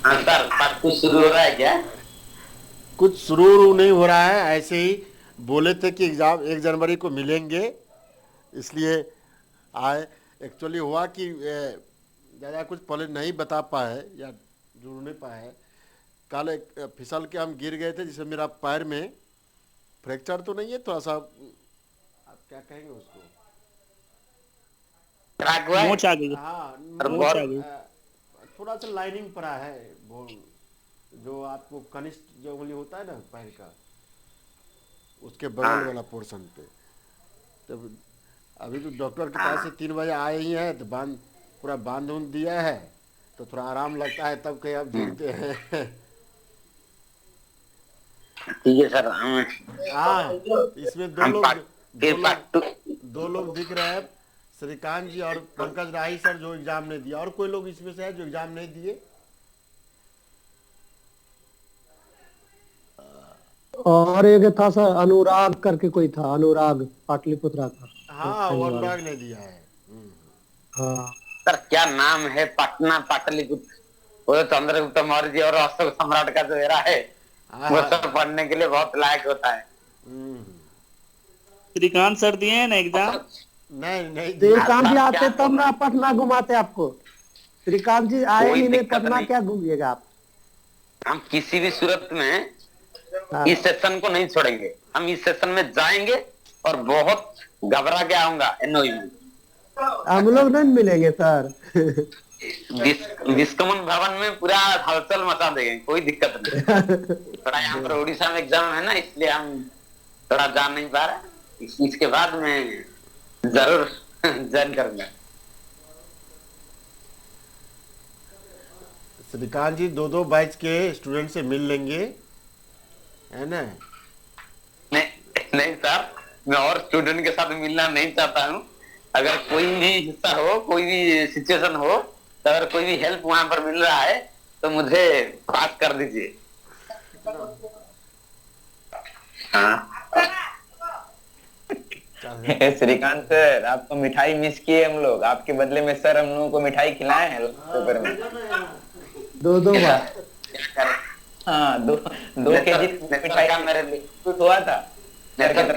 हाँ sir, part two शुरू हो रहा है क्या? कुछ शुरू नहीं हो रहा है, ऐसे ही बोले थे कि एग्ज़ाम 1 जनवरी को मिलेंगे, इसलिए आए। एक्चुअली हुआ कि ज़्यादा कुछ पहले नहीं बता पाए या जुड़ नहीं पाए। कल एक फिसल के हम गिर गए थे, जिससे मेरा पैर में फ्रैक्चर तो नहीं है, थोड़ा सा, आप क्या कहेंगे उसको। क्रैक हुआ है? मोच आ गई। हाँ, और मोच आ बहुत। गई। थोड़ा सा लाइनिंग पड़ा है वो, जो आपको कनिष्ठ जो उंगली होता है ना पैर का, उसके बगल हाँ। वाला पोर्शन पे। तब अभी तो डॉक्टर के पास से 3 बजे आए ही हैं, तो पूरा बांध उन दिया है, तो थोड़ा आराम लगता है, तब कहीं आप गिरते हैं। ठीक है सर, हम हाँ, इसमें दो हम लोग पार्ट दो फिर लोग पार्ट टू। दो लोग दिख रहे हैं, श्रीकांत जी और पंकज राही सर, जो एग्जाम नहीं दिया। और कोई लोग इसमें से है जो एग्जाम नहीं दिए? और एक था सर, अनुराग करके कोई था, अनुराग पाटलिपुत्रा का हाँ, वो रहने वाला। अनुराग ने दिया है। हाँ। सर क्या नाम है, पटना पाटलिपुत्र? वो तो चंद्रगुप्त मौर्य जी और अशोक सम्राट का जो एरा है, हाँ वो हाँ। सब पढ़ने के लिए बहुत लायक होता है। हम्म। श्रीकांत सर दिए हैं ना एग्जाम? और नहीं नहीं दिया। श्रीकांत जी सर आते क्या तब ना पटना घुमाते आपको। श्रीकांत जी आए कोई ही नहीं, दिक्कत पटना नहीं, क्या घूमिएगा आप। हम किसी भी सूरत में हाँ। इस सेशन को नहीं छोड़ेंगे। हम इस सेशन में जाएंगे और बहुत घबरा के आऊंगा एनओई में। हम लोग नहीं मिलेंगे सर। विस्कमन भवन में पूरा हलचल मचा देंगे, कोई दिक्कत नहीं। थोड़ा यहाँ पर उड़ीसा में एग्जाम है ना, इसलिए हम थोड़ा जान नहीं पा रहे। इसके बाद मैं जरूर ज्वाइन करूंगा। श्रीकांत जी दो दो बैच के स्टूडेंट से मिल लेंगे, है ना। नहीं नहीं सर, मैं और स्टूडेंट के साथ मिलना नहीं चाहता हूँ। अगर कोई भी हिस्सा हो, कोई भी सिचुएशन हो, तो अगर कोई भी हेल्प वहां पर मिल रहा है तो मुझे बात कर दीजिए। हाँ। श्रीकांत सर, आपको मिठाई मिस किए हम लोग, आपके बदले में सर हम लोगों को मिठाई खिलाए हैं पेपर में। दो दो बार। क्या करें? हाँ, दो दो केजी मिठाई का मेरे लिए कुछ हुआ था सर की तरफ।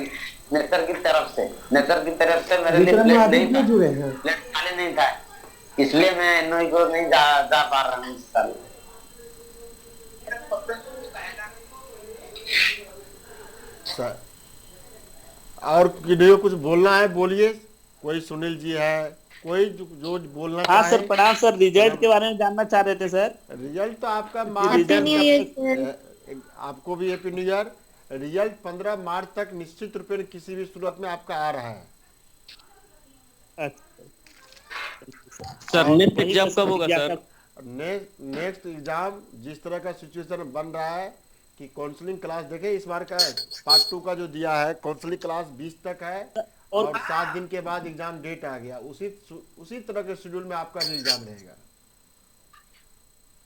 नेतर की तरफ से मेरे लिए विक्रम प्लेट नहीं आदित्य था, जुड़े हैं। प्लेट खाली नहीं था, इसलिए मैं एनओई को नहीं जा पा रहा हूँ इस साल। सर, और किसी को कुछ बोलना है बोलिए। कोई सुनील जी है, कोई जो बोलना हाँ चाहे। सर, प्रणाम सर। रिजल्ट के बारे में जानना चाह रहे थे सर। रिजल्ट तो आपका कि मार्च हैप्पी रिजल्ट न्यू कब ईयर तक? सर। आपको भी हैप्पी न्यू ईयर। रिजल्ट 15 मार्च तक निश्चित रूप से किसी भी सूरत में आपका आ रहा है। अच्छा सर और नेक्स्ट वही एग्जाम बस कब होगा जिज्ञासा। सर? नेक्स्ट एग्जाम जिस तरह का सिचुएशन बन रहा है कि काउंसलिंग क्लास देखें, इस बार का पार्ट 2 का जो दिया है, काउंसलिंग क्लास 20 तक है, और और 7 दिन के बाद एग्जाम डेट आ गया। उसी तरह के शेड्यूल में आपका भी एग्जाम रहेगा।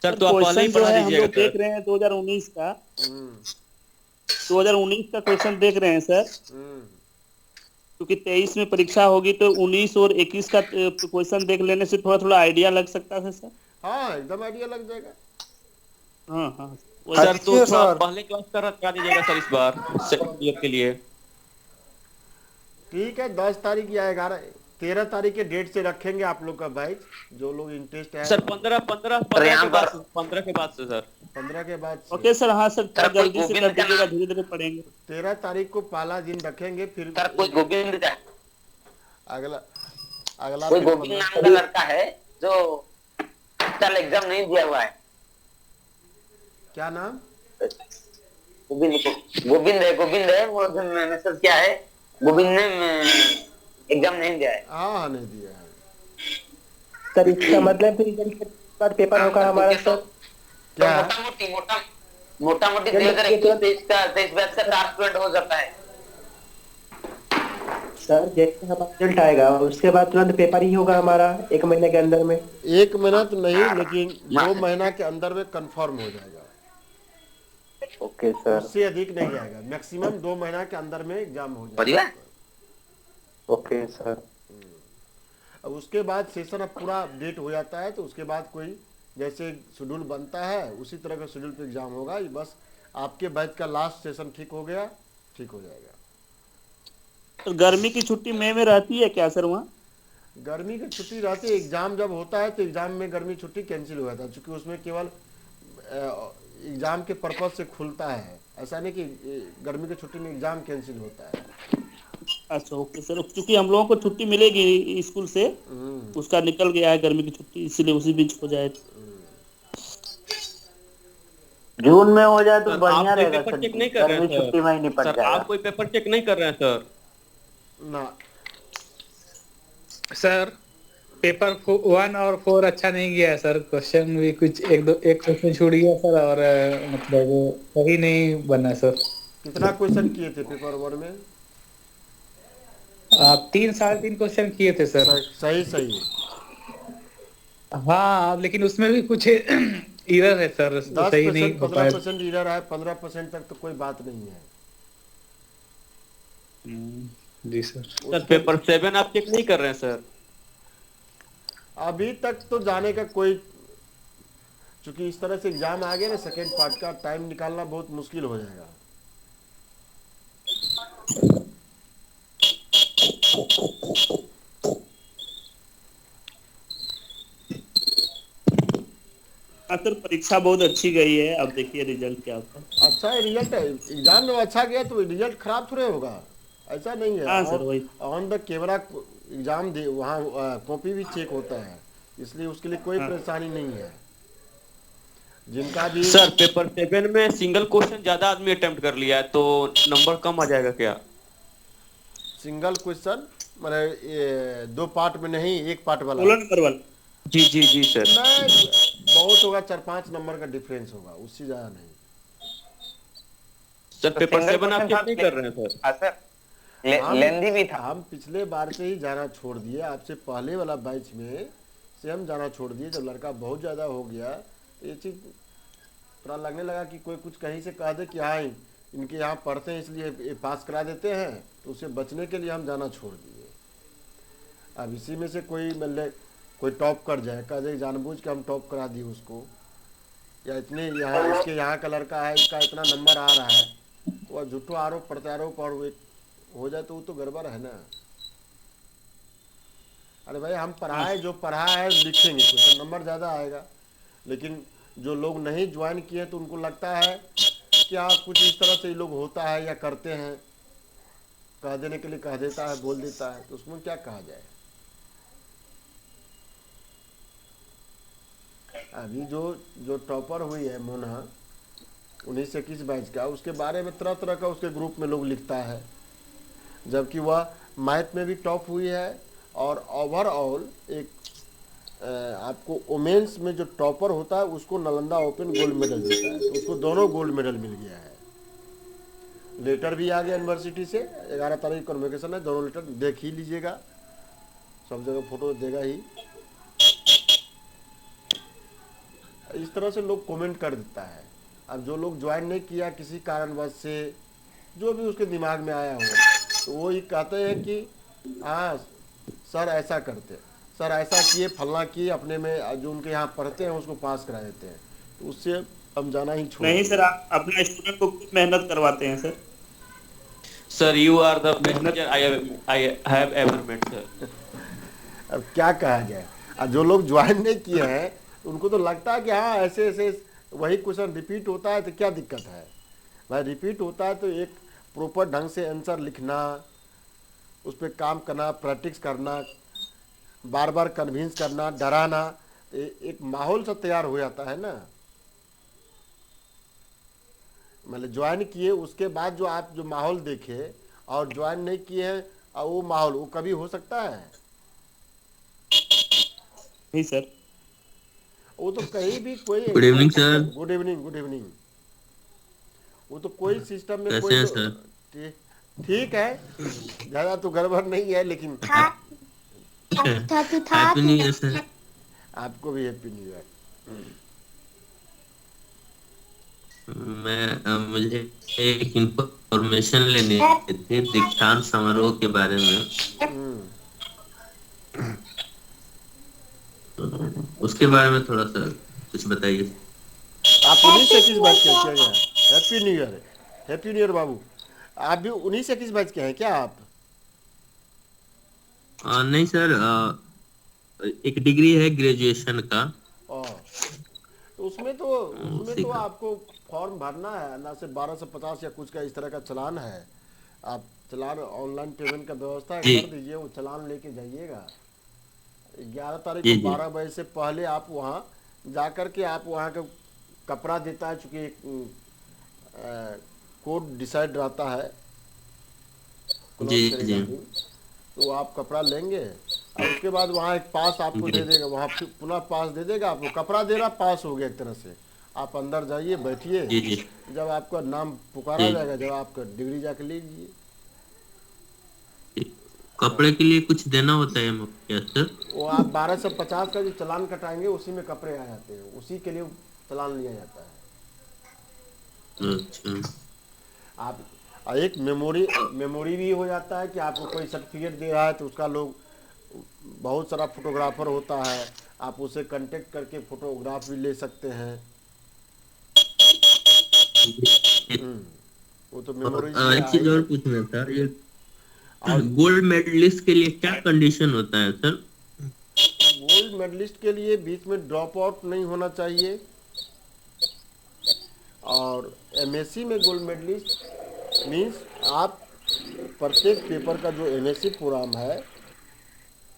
सर सर तो आप पहले ही क्वेश्चन जो पढ़ा है हम दीजिएगा लोग देख सर। रहे हैं 2019 का। हम्म, 2019 का क्वेश्चन देख रहे हैं सर, हम्म। क्योंकि 23 में परीक्षा होगी, तो 19 और 21 का क्वेश्चन देख लेने से थोड़ा थोड़ा आइडिया लग सकता है सर। हाँ, एकदम आइडिया लग जाएगा। हाँ हाँ। सर तो थोड़ा पहले क्लास करा दीजिएगा सर इस बार सेकंड ईयर के लिए। ठीक है, 10 तारीख या 13 तारीख के डेट से रखेंगे आप लोग का बैच, जो लोग इंटरेस्ट है। सर 15 15 तो 15 यहाँ के पर बाद 15 के बाद से सर। 15 के बाद से। Okay sir. हाँ सर, थोड़ा सर कोई जल्दी से कर गोविंद का दीजिएगा, नाम, धीरे धीरे पढ़ेंगे। 13 तारीख को पहला दिन रखेंगे, फिर सर कोई गोविंद का, अगला अगला कोई फिर गोविंद 15। नाम का लड़का है जो कल एग्जाम नहीं दिया हुआ है। क्या नाम? गोविंद है वो मैसेज क्या है, गोविंद ने एग्जाम नहीं दिया है। हाँ, नहीं दिया है। सर इसका मतलब फिर रिजल्ट के बाद पेपर होगा हमारा सर। तो क्या? मोटा मोटी 2021-23 का 23 बैच का 4 स्टूडेंट हो जाता है। सर जैसे हमारा रिजल्ट आएगा उसके बाद तुरंत पेपर ही होगा हमारा 1 महीने के अंदर में। 1 महीना तो नहीं, लेकिन 2 महीना के अंदर में कंफर्म हो जाएगा। Okay sir. उससे अधिक नहीं जाएगा, मैक्सिमम 2 महीना के अंदर में एग्जाम हो बढ़िया। जाएगा। Okay sir. अब उसके बाद सेशन अब पूरा अपडेट हो जाता है, तो उसके बाद कोई जैसे शेड्यूल बनता है उसी तरह का शेड्यूल पे एग्ज़ाम होगा। ये बस आपके बैच का लास्ट सेशन ठीक हो गया, ठीक हो जाएगा। तो गर्मी की छुट्टी मई में रहती है क्या सर वहाँ? गर्मी की छुट्टी रहती है, एग्ज़ाम जब होता है तो एग्ज़ाम में गर्मी छुट्टी कैंसिल हो जाता है, क्योंकि उसमें केवल एग्ज़ाम के पर्पज़ से खुलता है। ऐसा नहीं कि गर्मी की छुट्टी में एग्ज़ाम कैंसिल होता है। अच्छा ओके सर, क्योंकि हम लोगों को छुट्टी मिलेगी स्कूल से, उसका निकल गया है गर्मी की छुट्टी, इसीलिए उसी बीच हो जाए। जून में हो जाए तो सर, बढ़िया आप कोई रहेगा पेपर सर, चेक नहीं कर रहे गर्मी हैं छुट्टी में ही निपट सर? जाएगा। आप कोई पेपर चेक नहीं कर रहे हैं सर? ना सर पेपर 1 और 4 अच्छा नहीं गया सर, क्वेश्चन भी कुछ एक क्वेश्चन छूट गया सर, और मतलब वो सही नहीं बना सर। कितना क्वेश्चन किए थे पेपर 1 में? आप 3-3.5 क्वेश्चन किए थे सर। सही सही। हाँ लेकिन उसमें भी कुछ इरर है सर, सही नहीं 10% हो पाया। 15% इरर है, 15% तक तो कोई बात नहीं है। जी सर। सर पेपर 7 आप चेक नहीं कर रहे हैं सर? अभी तक तो जाने का कोई, चूंकि इस तरह से एग्जाम आ गया ना, सेकेंड पार्ट का टाइम निकालना बहुत मुश्किल हो जाएगा। हाँ सर, परीक्षा बहुत अच्छी गई है, अब देखिए रिजल्ट क्या होता है। अच्छा है रिजल्ट है, एग्जाम जब अच्छा गया तो रिजल्ट खराब थोड़े होगा, ऐसा नहीं है। हाँ सर, वही। ऑन द कैमरा एग्जाम दे, वहाँ कॉपी भी चेक होता है, इसलिए उसके लिए कोई परेशानी नहीं है। जिनका भी सर पेपर 7 में सिंगल क्वेश्चन ज्यादा आदमी अटेम्प्ट कर लिया है तो नंबर कम आ जाएगा क्या? सिंगल क्वेश्चन मतलब 2 पार्ट में नहीं, 1 पार्ट वाला। 16 नंबर वाला। जी जी जी सर। नहीं, बहुत होगा, 4-5 नंबर का डिफरेंस होगा, उससे ज्यादा नहीं। सर पेपर सिंगल 7 आप क्वेश्चन चेक नहीं कर रहे हैं सर? हाँ सर, लेंदी भी था। हम पिछले बार से ही जाना छोड़ दिए, आपसे पहले वाला बैच में से हम जाना छोड़ दिए। जब लड़का बहुत ज़्यादा हो गया, ये चीज़ थोड़ा लगने लगा कि कोई कुछ कहीं से कह दे कि हाँ इनके यहाँ पढ़ते हैं इसलिए ये पास करा देते हैं, तो उसे बचने के लिए हम जाना छोड़ दिए। अब इसी में से कोई मतलब कोई टॉप कर जाए, कह दे जानबूझ के हम टॉप करा दिए उसको, या इतने यहाँ इसके यहाँ का लड़का है, इसका इतना नंबर आ रहा है, तो वह झूठो आरोप प्रत्यारोप और हो जाए तो वो तो गड़बड़ है ना। अरे भाई हम पढ़ाए, जो पढ़ा है लिखेंगे तो नंबर ज़्यादा आएगा, लेकिन जो लोग नहीं ज्वाइन किए तो उनको लगता है कि हाँ कुछ इस तरह से ये लोग होता है या करते हैं, कह देने के लिए कह देता है, बोल देता है, तो उसमें क्या कहा जाए। अभी जो टॉपर हुई है मोना 19-21 बैच का, उसके बारे में तरह तरह का उसके ग्रुप में लोग लिखता है, जबकि वह मैथ में भी टॉप हुई है और ओवरऑल एक आपको वोमेंस में जो टॉपर होता है उसको नालंदा ओपन गोल्ड मेडल देता है, तो उसको दोनों गोल्ड मेडल मिल गया है। लेटर भी आ गया यूनिवर्सिटी से, 11 तारीख कन्वोकेशन है, दोनों लेटर देख ही लीजिएगा, सब जगह फोटो देगा ही। इस तरह से लोग कमेंट कर देता है। अब जो लोग ज्वाइन नहीं किया किसी कारणवश से, जो भी उसके दिमाग में आया हो, तो वो ही कहते हैं कि हाँ सर ऐसा करते, सर ऐसा किए, फलना किए, अपने में जो उनके यहाँ पढ़ते हैं उसको पास करा देते हैं, तो उससे हम जाना ही छोड़। नहीं सर, आप अपना स्टूडेंट को खुद मेहनत करवाते हैं sir. Sir you are the best teacher I have ever met sir. अब क्या कहा जाए, अब जो लोग ज्वाइन नहीं किए हैं उनको तो लगता है कि हाँ ऐसे ऐसे वही क्वेश्चन रिपीट होता है तो क्या दिक्कत है भाई। रिपीट होता है तो एक प्रॉपर ढंग से आंसर लिखना, उस पर काम करना, प्रैक्टिस करना, बार बार कन्विंस करना, डराना, एक माहौल सा तैयार हो जाता है ना। मतलब ज्वाइन किए उसके बाद जो आप जो माहौल देखे और ज्वाइन नहीं किए हैं और वो माहौल, वो कभी हो सकता है? नहीं सर। वो तो कहीं भी कोई। Good evening sir. Good evening, good evening. वो तो कोई सिस्टम में कैसे कोई हैं तो, सर? ठीक है, ज़्यादा तो गड़बड़ नहीं है, लेकिन हैप्पी न्यू ईयर सर। आपको भी हैप्पी न्यू ईयर। मुझे एक इंफॉर्मेशन लेनी थी दीक्षांत समारोह के बारे में, उसके बारे में थोड़ा सा कुछ बताइए। आप 1921 बैच के हैं क्या? Happy new year. Happy new year बाबू। आप भी 1921 बैच के हैं क्या आप? नहीं सर, एक डिग्री है ग्रेजुएशन का। तो उसमें तो उसी का। आपको फॉर्म भरना है ना, सिर्फ 1250 या कुछ का इस तरह का चालान है। आप चालान ऑनलाइन पेमेंट का व्यवस्था जी कर दीजिए, वो चालान लेके जाइएगा। 11 तारीख जी को जी 12 बजे से पहले आप वहाँ जा कर के आप वहाँ का कपड़ा देता है, चूँकि कोड डिसाइड रहता है क्लोज जी करेगा जी दिन, तो आप कपड़ा लेंगे और उसके बाद वहाँ एक पास आपको जी दे देगा, वहाँ फिर पुनः पास दे देगा आपको। कपड़ा देना पास हो गया एक तरह से। आप अंदर जाइए, बैठिए, जी जी जब आपका नाम पुकारा जी। जाएगा, जब आपका डिग्री जाके लीजिए। कपड़े के लिए कुछ देना होता है क्या सर? वो आप 1250 का जो चालान कटाएंगे उसी में कपड़े आ जाते हैं, उसी के लिए चालान लिया जाता है। अच्छा। आप एक मेमोरी भी हो जाता है कि आपको कोई सर्टिफिकेट दे रहा है तो उसका लोग बहुत सारा फोटोग्राफर होता है, आप उसे कांटेक्ट करके फोटोग्राफ भी ले सकते हैं। वो तो मेमोरीज में एक चीज और आएगी। पूछना था, ये और गोल्ड मेडलिस्ट के लिए क्या कंडीशन होता है सर? गोल्ड मेडलिस्ट के लिए बीच में ड्रॉप आउट नहीं होना चाहिए, और एमएससी में गोल्ड मेडलिस्ट मीन्स आप प्रत्येक पेपर का जो एमएससी प्रोग्राम है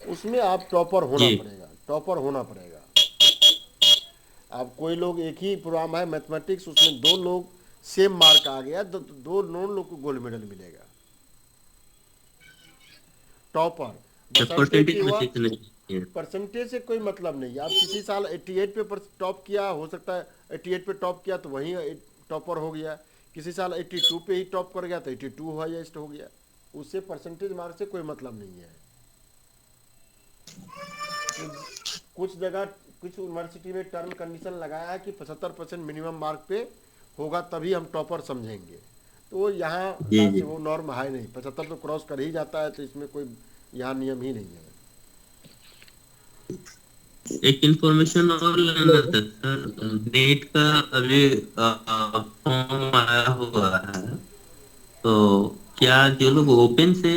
उसमें आप टॉपर होना जी पड़ेगा, टॉपर होना पड़ेगा। अब कोई लोग एक ही प्रोग्राम है मैथमेटिक्स, उसमें 2 लोग सेम मार्क आ गया, दो लोग को गोल्ड मेडल मिलेगा। टॉपर परसेंटेज में कितने चाहिए? परसेंटेज से कोई मतलब नहीं है। आप किसी साल 88 पे टॉप किया, हो सकता है 88 पे टॉप किया तो वहीं टॉपर हो गया, किसी साल 82 पे ही टॉप कर गया तो 82 हाईएस्ट हो गया। उससे परसेंटेज मार्क से कोई मतलब नहीं है। कुछ जगह कुछ यूनिवर्सिटी में टर्म कंडीशन लगाया है कि 75% मिनिमम मार्क पे होगा तभी हम टॉपर समझेंगे, तो यहाँ जी जी। वो नॉर्म है नहीं, 75 तो क्रॉस कर ही जाता है, तो इसमें कोई यहाँ नियम ही नहीं है। एक इंफॉर्मेशन और लेना था सर, नेट का अभी फॉर्म आया हुआ है, तो क्या जो लोग ओपन से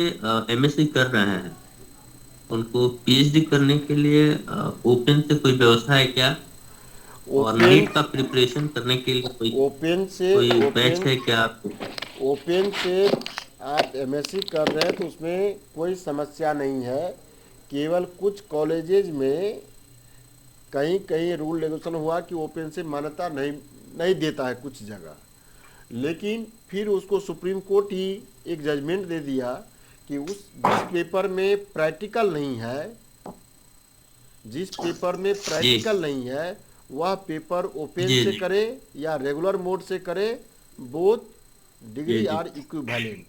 एमएससी कर रहे हैं उनको पीएचडी करने के लिए ओपन से कोई व्यवस्था है क्या? और नेट का प्रिपरेशन करने के लिए कोई बैच है क्या आपको? ओपन से आप एमएससी कर रहे हैं तो उसमें कोई समस्या नहीं है। केवल कुछ कॉलेजेज में कहीं रूल रेगुलेशन हुआ कि ओपन से मान्यता नहीं देता है कुछ जगह, लेकिन फिर उसको सुप्रीम कोर्ट ही एक जजमेंट दे दिया कि जिस पेपर में प्रैक्टिकल नहीं है, जिस पेपर में प्रैक्टिकल नहीं है वह पेपर ओपन से करे या रेगुलर मोड से करे, बोथ डिग्री आर इक्विवेलेंट,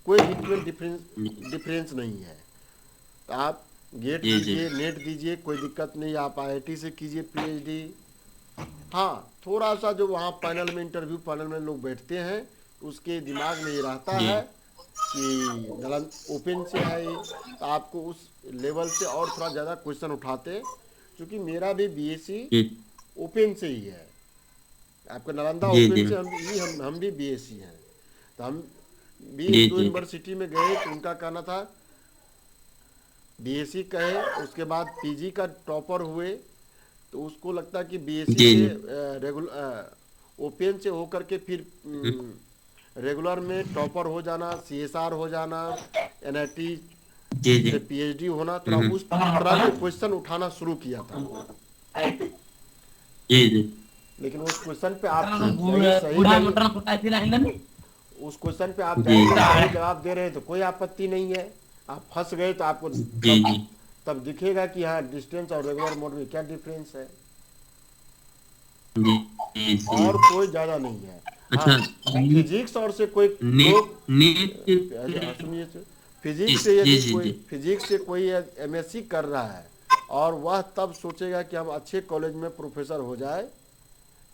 कोई इसमें डिफरेंस नहीं है। तो आप गेट दीजिए, नेट दीजिए, कोई दिक्कत नहीं। आप आईआईटी से कीजिए पीएचडी। हाँ, थोड़ा सा जो वहाँ पैनल में इंटरव्यू पैनल में लोग बैठते हैं उसके दिमाग में ये रहता है कि ओपन से है ये, तो आपको उस लेवल से और थोड़ा ज़्यादा क्वेश्चन उठाते, क्योंकि मेरा भी बीएससी ओपन से ही है, आपका नालंदा ओपन से, हम भी बीएससी हैं। तो हम भी एक 2 यूनिवर्सिटी में गए तो उनका कहना था बीएससी कहे, उसके बाद पीजी का टॉपर हुए, तो उसको लगता कि बीएससी से रेगुलर ओपन से होकर के फिर रेगुलर में टॉपर हो जाना, सीएसआर हो जाना, एनआईटी से पीएचडी होना, थोड़ा उस तरह के क्वेश्चन उठाना शुरू किया था। लेकिन उस क्वेश्चन पे आप सही जवाब दे रहे हैं तो कोई आपत्ति नहीं है। आप फंस गए तो आपको तब दिखेगा कि हाँ डिस्टेंस और रेगुलर मोड में क्या डिफरेंस है, और कोई ज्यादा नहीं है। अच्छा, फिजिक्स और से कोई सुनिए, फिजिक्स से कोई एमएससी कर रहा है और वह तब सोचेगा कि हम अच्छे कॉलेज में प्रोफेसर हो जाए,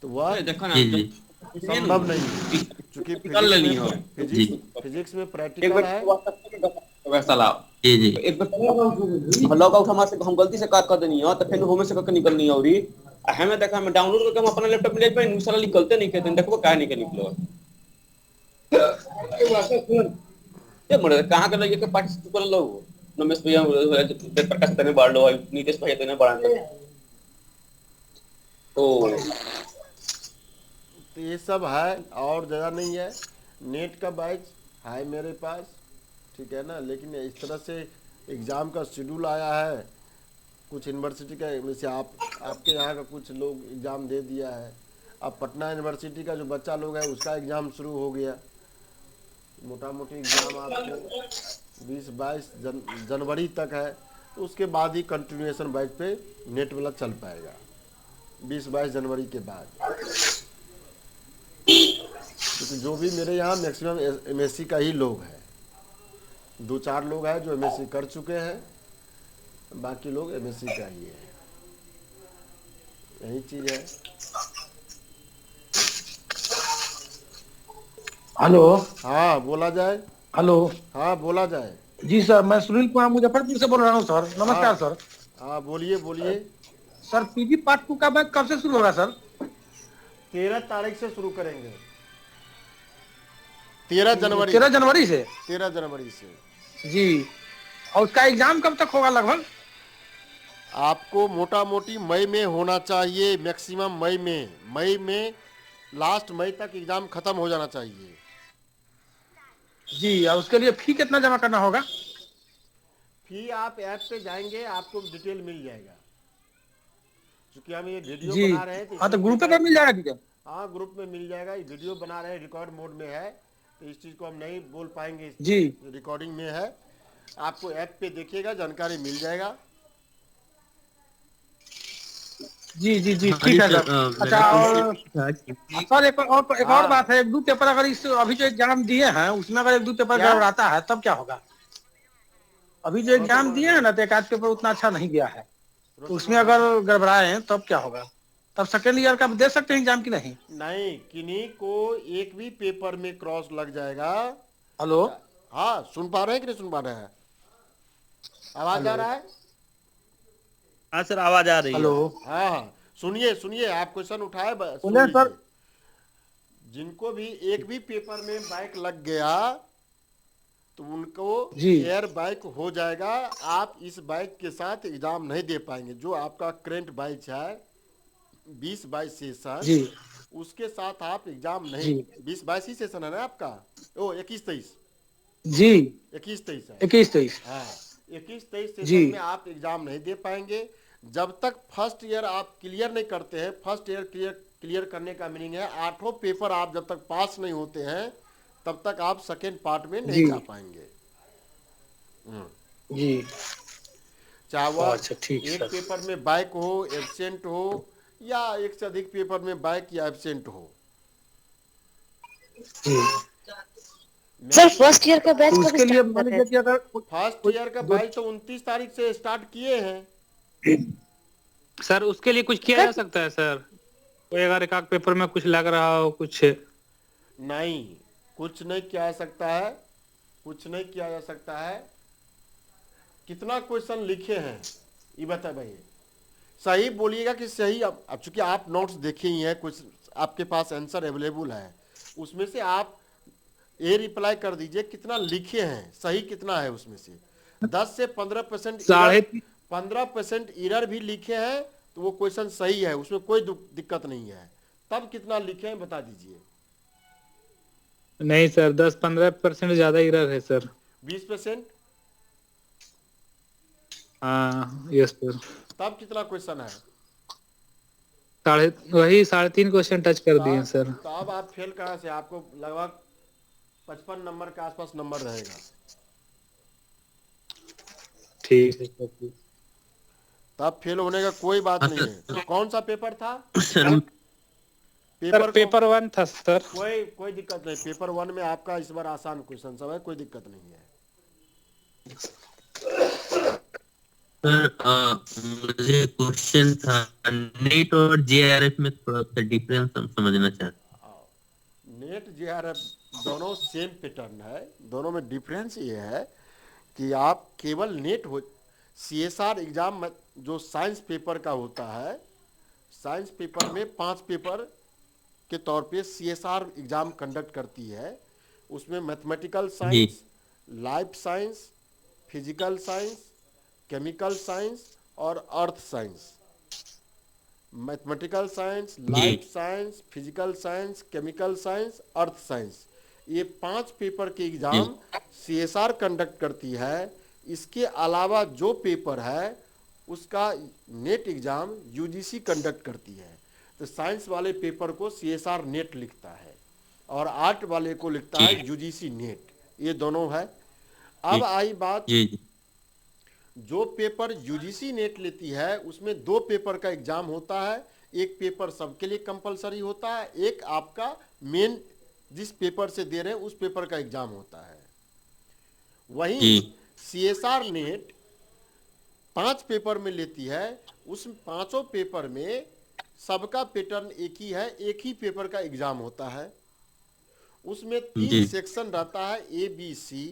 तो वह संभव नहीं है, क्योंकि फिजिक्स में प्रैक्टिकल है। एक हल्ला का उठा से हम गलती से काट कर देनी है तो फिर होमे से करके निकलनी है, और हमें देखा मैं डाउनलोड करके हम अपना लैपटॉप में ले पाए सारा निकलते नहीं कहते देखो कहाँ निकलो ये मरे कहाँ कर लगे पार्टिसिपेट कर लो नमेश भैया प्रकाश तने बाढ़ लो नीतीश भैया तने बढ़ा तो ये सब है और ज़्यादा नहीं है। नेट का बैच है मेरे पास, ठीक है ना, लेकिन इस तरह से एग्ज़ाम का शेड्यूल आया है। कुछ यूनिवर्सिटी का में से आपके यहाँ का कुछ लोग एग्ज़ाम दे दिया है। अब पटना यूनिवर्सिटी का जो बच्चा लोग है उसका एग्ज़ाम शुरू हो गया। मोटा मोटी एग्ज़ाम आपको 20-22 जनवरी तक है, तो उसके बाद ही कंटिन्यूएशन बैच पे नेट वाला चल पाएगा 20-22 जनवरी के बाद। क्योंकि जो भी मेरे यहाँ मैक्सिमम एमएससी का ही लोग हैं, 2-4 लोग हैं जो एमएससी कर चुके हैं, बाकी लोग एमएससी का ही है। यही चीज़ है। हेलो। हाँ बोला जाए। हेलो। हाँ बोला जाए। जी सर, मैं सुनील कुमार मुजफ्फरपुर से बोल रहा हूँ सर। नमस्कार सर। हाँ बोलिए बोलिए। सर पीजी पार्ट 2 का बैच कब से शुरू होगा सर? 13 तारीख से शुरू करेंगे। 13 जनवरी। 13 जनवरी से? 13 जनवरी से जी। और उसका एग्जाम कब तक होगा लगभग? आपको मोटा मोटी मई में होना चाहिए, मैक्सिमम मई में लास्ट मई तक एग्जाम खत्म हो जाना चाहिए। जी। और उसके लिए फी कितना जमा करना होगा? फी आप ऐप पे जाएंगे आपको डिटेल मिल जाएगा, क्योंकि हम ये वीडियो जी। बना रहे हैं। हाँ तो ग्रुप पे मिल जाएगा क्या? हाँ ग्रुप में मिल जाएगा। ये वीडियो बना रहे हैं, रिकॉर्ड मोड में है, तो इस चीज़ को हम नहीं बोल पाएंगे। जी। रिकॉर्डिंग में है, आपको ऐप पे देखिएगा जानकारी मिल जाएगा। जी जी जी ठीक है सर। अच्छा और सर एक और बात है, 1-2 पेपर अगर इस अभी जो एग्जाम दिए हैं उसमें अगर 1-2 पेपर गड़बड़ाता है तब क्या होगा? अभी जो एग्जाम दिए हैं ना तो एक आध पेपर उतना अच्छा नहीं गया है, तो उसमें अगर गड़बड़ाए हैं तब क्या होगा? तब सेकेंड ईयर का दे सकते हैं एग्जाम की नहीं? नहीं, किन्हीं को एक भी पेपर में क्रॉस लग जाएगा। हेलो। हाँ सुन पा रहे हैं कि नहीं सुन पा रहे हैं? आवाज आ रहा है? हाँ सर आवाज आ रही है। हेलो। हाँ सुनिए आप क्वेश्चन उठाए बोले सर। जिनको भी एक भी पेपर में बैक लग गया तो उनको जी। एयर बैक हो जाएगा। आप इस बैक के साथ एग्जाम नहीं दे पाएंगे। जो आपका करेंट बैच है 20-22 सेशन, जी। उसके साथ आप एग्जाम नहीं। 20-22 ही सेशन है ना आपका? ओ 21-23 जी 21-23 है। 21-23 हाँ 21-23 जी। सेशन में आप एग्जाम नहीं दे पाएंगे जब तक फर्स्ट ईयर आप क्लियर नहीं करते हैं। फर्स्ट ईयर क्लियर करने का मीनिंग है 8 पेपर आप जब तक पास नहीं होते हैं तब तक आप सेकेंड पार्ट में नहीं जा पाएंगे। जी। चाहे वह अच्छा ठीक एक सर। पेपर में बैक हो, एब्सेंट हो, या एक से अधिक पेपर में बैक या एब्सेंट हो। सर फर्स्ट ईयर का बैच उसके लिए मान लीजिए कि अगर फर्स्ट ईयर का बैच तो 29 तारीख से स्टार्ट किए हैं। सर उसके लिए कुछ किया जा सकता है सर? कोई अगर एक आध पेपर में कुछ लग रहा हो कुछ? नहीं, कुछ नहीं किया जा सकता है, कुछ नहीं किया जा सकता है। कितना क्वेश्चन लिखे हैं ये बता भाई, सही बोलिएगा कि सही। अब चूंकि आप नोट्स देखे ही हैं, कुछ आपके पास आंसर अवेलेबल है, उसमें से आप ये रिप्लाई कर दीजिए कितना लिखे हैं, सही कितना है उसमें से। 10 से 15% एरर भी लिखे हैं तो वो क्वेश्चन सही है, उसमें कोई दिक्कत नहीं है। तब कितना लिखे हैं बता दीजिए। नहीं सर 10-15% ज्यादा एरर है सर। 20%? हाँ यस सर। तब कितना क्वेश्चन है? वही 3.5 क्वेश्चन टच कर दिए सर। तो अब आप फेल कहाँ से? आपको लगभग 55 नंबर के आसपास नंबर रहेगा। ठीक है। तब फेल होने का कोई बात नहीं है। कौन सा पेपर था? पेपर 1 था सर। कोई दिक्कत नहीं। पेपर 1 में आपका इस बार आसान क्वेश्चन सब है, कोई दिक्कत नहीं है। सर मुझे क्वेश्चन था नेट और जेआरएफ में थोड़ा सा डिफरेंस हम समझना चाहते हैं। नेट जेआरएफ दोनों सेम पैटर्न है। दोनों में डिफरेंस ये है कि आप केवल नेट हो, सीएसआर एग्जाम जो साइंस पेपर का होता है, साइंस पेपर में 5 पेपर के तौर पे सीएसआर एग्जाम कंडक्ट करती है। उसमें mathematical science, life science, physical science, chemical science और earth science. Mathematical science, life science, physical science, chemical science, earth science, ये 5 पेपर के एग्जाम सीएसआर कंडक्ट करती है। इसके अलावा जो पेपर है उसका नेट एग्जाम यूजीसी कंडक्ट करती है। तो साइंस वाले पेपर को सीएसआर नेट लिखता है और आर्ट वाले को लिखता है यूजीसी नेट, ये दोनों है। अब आई बात, जो पेपर यूजीसी नेट लेती है उसमें 2 पेपर का एग्जाम होता है। एक पेपर सबके लिए कंपलसरी होता है, एक आपका मेन जिस पेपर से दे रहे हैं उस पेपर का एग्जाम होता है। वहीं सीएसआर नेट 5 पेपर में लेती है। उस 5 पेपर में सबका पैटर्न एक ही है, एक ही पेपर का एग्जाम होता है। उसमें 3 सेक्शन रहता है, A B C,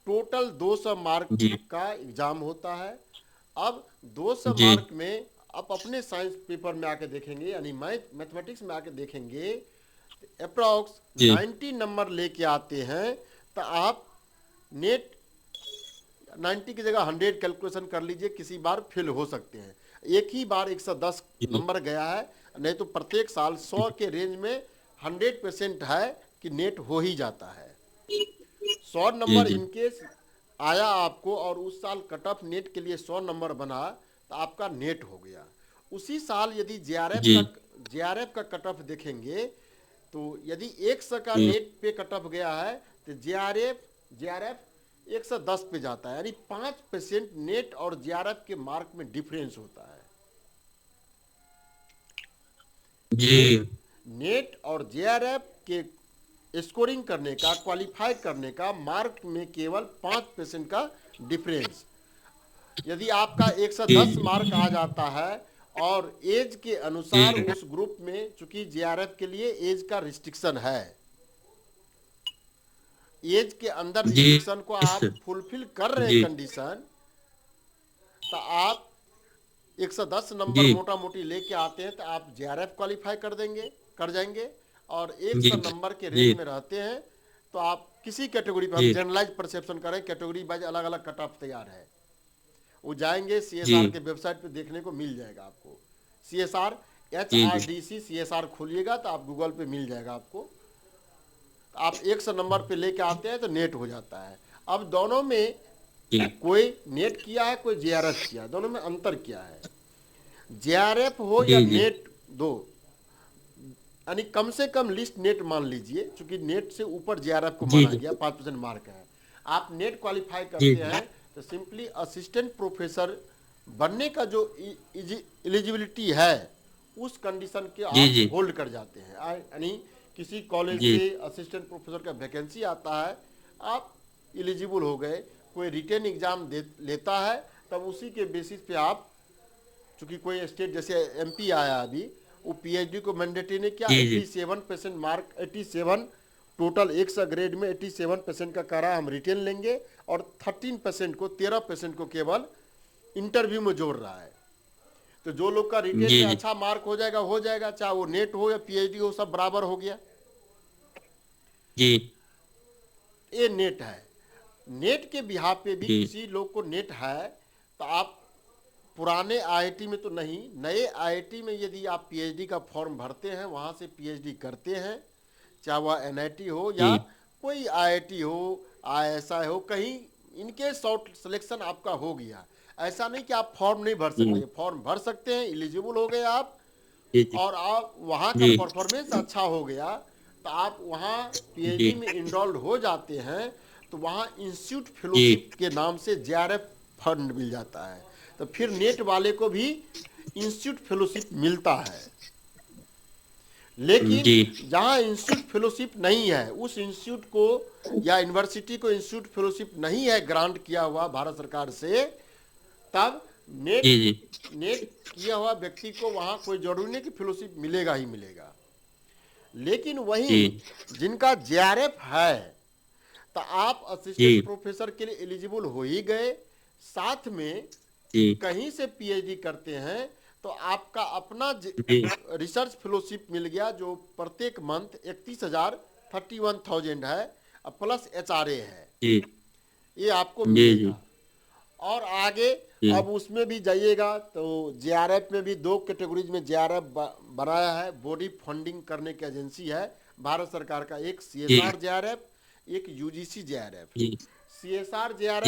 total 200 mark का एग्जाम होता है। अब 200 मार्क में आप अपने साइंस पेपर में आके देखेंगे, यानी मैथमेटिक्स में आके देखेंगे, अप्रॉक्स 90 नंबर लेके आते हैं तो आप नेट 90 की जगह 100 कैलकुलेशन कर लीजिए, किसी बार फेल हो सकते हैं। एक ही बार 110 नंबर गया है, नहीं तो प्रत्येक साल 100 के रेंज में 100% है कि नेट हो ही जाता है। 100 नंबर इनकेस आया आपको और उस साल कट ऑफ नेट के लिए 100 नंबर बना तो आपका नेट हो गया। उसी साल यदि जेआरएफ का कट ऑफ देखेंगे तो यदि 100 का नेट पे कट ऑफ गया है तो जेआरएफ 110 पे जाता है, यानी 5% नेट और जेआरएफ के मार्क में डिफरेंस होता है। नेट और जेआरएफ के स्कोरिंग करने का, क्वालिफाई करने का मार्क में केवल 5% का डिफरेंस। यदि आपका 110 मार्क आ जाता है और एज के अनुसार उस ग्रुप में, चूंकि जेआरएफ के लिए एज का रिस्ट्रिक्शन है, एज के अंदर रिस्ट्रिक्शन को आप फुलफिल कर रहे हैं कंडीशन, तो आप 110 नंबर मोटा मोटी लेके आते हैं तो आप जेआरएफ क्वालिफाई कर जाएंगे। और 100 नंबर के रेंज में रहते हैं तो आप किसी कैटेगरी पर, हम जनरलाइज परसेप्शन करें, कैटेगरी वाइज अलग अलग कट ऑफ तैयार है, वो जाएंगे सीएसआर के वेबसाइट पे देखने को मिल जाएगा आपको। सीएसआर HRDC सीएसआर खोलिएगा तो आप गूगल पे मिल जाएगा आपको। आप 100 नंबर पे लेके आते हैं तो नेट हो जाता है। अब दोनों में कोई नेट किया है, कोई जेआरएफ किया है, दोनों में अंतर क्या है? जेआरएफ हो या नेट दो, यानी कम से कम लिस्ट नेट मान लीजिए, क्योंकि नेट से ऊपर जेआरएफ को माना गया, 5% मार्क है। आप नेट क्वालिफाई करते हैं तो सिंपली असिस्टेंट प्रोफेसर बनने का जो एलिजिबिलिटी है उस कंडीशन के आप होल्ड कर जाते हैं। यानी किसी कॉलेज से असिस्टेंट प्रोफेसर का वैकेंसी आता है, आप एलिजिबल हो गए, कोई रिटेन एग्जाम लेता है, तब उसी के बेसिस पे आप, चूंकि कोई स्टेट जैसे एमपी आया अभी, वो पीएचडी को मैंडेटरी ने किया, 87% मार्क, 87 टोटल 100 ग्रेड में 87% का करा हम रिटेन लेंगे और 13% को केवल इंटरव्यू में जोड़ रहा है। तो जो लोग का रिटेन में अच्छा मार्क हो जाएगा, चाहे वो नेट हो या पीएचडी हो, सब बराबर हो गया। ये नेट है। नेट के बिहार पे भी किसी लोग को नेट है तो आप पुराने आईआईटी में तो नहीं, नए आईआईटी में यदि आप पीएचडी का फॉर्म भरते हैं, वहां से पीएचडी करते हैं, चाहे वह एनआईटी हो या कोई आईआईटी हो, आईएसआई हो, कहीं इनके शॉर्ट सिलेक्शन आपका हो गया। ऐसा नहीं कि आप फॉर्म नहीं भर सकते, फॉर्म भर सकते हैं, एलिजिबल हो गए आप, और आप वहाँ का परफॉर्मेंस अच्छा हो गया तो आप वहाँ पीएचडी में इनरोल्ड हो जाते हैं, तो वहाँ इंस्टीट्यूट फेलोशिप के नाम से जेआरएफ फंड मिल जाता है। तो फिर नेट वाले को भी इंस्टीट्यूट फेलोशिप मिलता है। लेकिन जहां इंस्टीट्यूट फेलोशिप नहीं है, उस इंस्टीट्यूट को या यूनिवर्सिटी को इंस्टीट्यूट फेलोशिप नहीं है ग्रांट किया हुआ भारत सरकार से, तब नेट किया हुआ व्यक्ति को वहां कोई जरूरी नहीं कि फेलोशिप मिलेगा ही मिलेगा। लेकिन वहीं जिनका जेआरएफ है तो आप असिस्टेंट प्रोफेसर के लिए एलिजिबल हो ही गए, साथ में कहीं से पीएचडी करते हैं तो आपका अपना जी रिसर्च फेलोशिप मिल गया, जो प्रत्येक मंथ 31,000 है, प्लस HRA है, जी ये आपको जी जी मिलेगा। और आगे जी अब उसमें भी जाइएगा तो JRF में भी 2 कैटेगरीज में JRF बनाया है। बॉडी फंडिंग करने की एजेंसी है भारत सरकार का, एक जी CSR JRF, एक UGC JRF। जी CSR जी JRF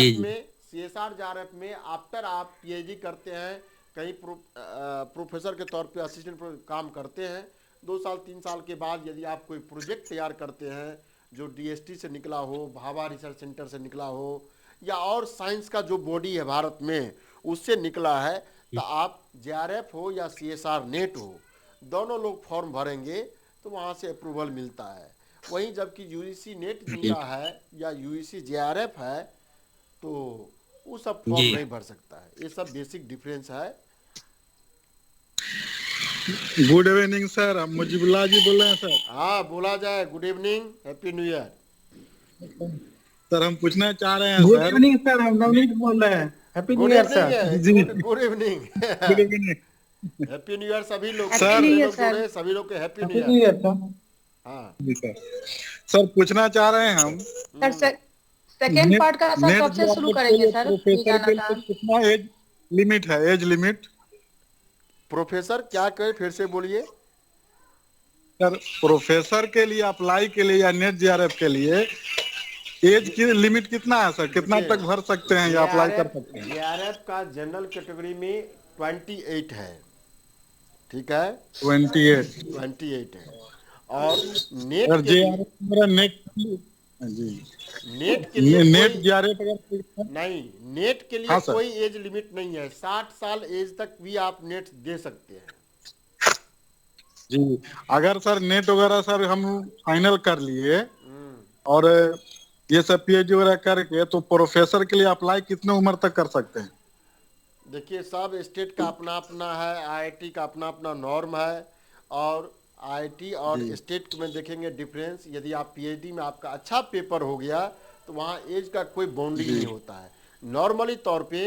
जी में आफ्टर आप PhD करते हैं, कहीं प्रोफेसर के तौर पे असिस्टेंट काम करते हैं, 2 साल 3 साल के बाद यदि आप कोई प्रोजेक्ट तैयार करते हैं जो DST से निकला हो, भाभा रिसर्च सेंटर से निकला हो, या और साइंस का जो बॉडी है भारत में उससे निकला है, तो आप JRF हो या CSR नेट हो, दोनों लोग फॉर्म भरेंगे तो वहाँ से अप्रूवल मिलता है। वहीं जबकि UGC नेट जी जिनका है या UGC JRF है तो वो सब फॉर्म जी नहीं भर सकता है। ये सब बेसिक डिफरेंस है। गुड इवनिंग सर, हम मुजीबुल्लाह जी बोल रहे हैं सर। हाँ बोला जाए, good evening, happy new year. Sir हम पूछना चाह रहे हैं गुड सर। इवनिंग सर, हम नवनीत बोल रहे हैं। Happy new good year evening sir. जी good evening good evening happy new year सभी लोग को, सर। जितने लोग जुड़े सभी लोग के happy new happy new year. Year sir. हाँ जी सर, सर पूछना चाह रहे हैं हम, सर सेकेंड पार्ट का सर कब से शुरू करेंगे सर, ये प्रोफेसर जानना के था। लिए कितना एज लिमिट है? एज लिमिट प्रोफेसर क्या कहे, फिर से बोलिए। सर प्रोफेसर के लिए अप्लाई के लिए या नेट JRF के लिए एज की लिमिट कितना है सर? कितना तक भर सकते हैं या अप्लाई कर सकते हैं? JRF का जनरल कैटेगरी में 28 है, ठीक है, 28 है। और नेट और के लिए JRF मेरा नेट जी नेट के लिए नेट कोई JRF अगर नहीं, नेट के लिए हाँ सर। कोई एज लिमिट नहीं है। 60 साल एज तक भी आप नेट दे सकते हैं। जी, अगर सर नेट वगैरह सर हम फाइनल कर लिए और ये सब PhD वगैरह करके, तो प्रोफेसर के लिए अप्लाई कितने उम्र तक कर सकते हैं? देखिए सब स्टेट का अपना अपना है, IIT का अपना अपना नॉर्म है, और IIT और स्टेट में देखेंगे डिफरेंस। यदि आप PhD में आपका अच्छा पेपर हो गया तो वहाँ एज का कोई बाउंडिंग नहीं होता है। नॉर्मली तौर पे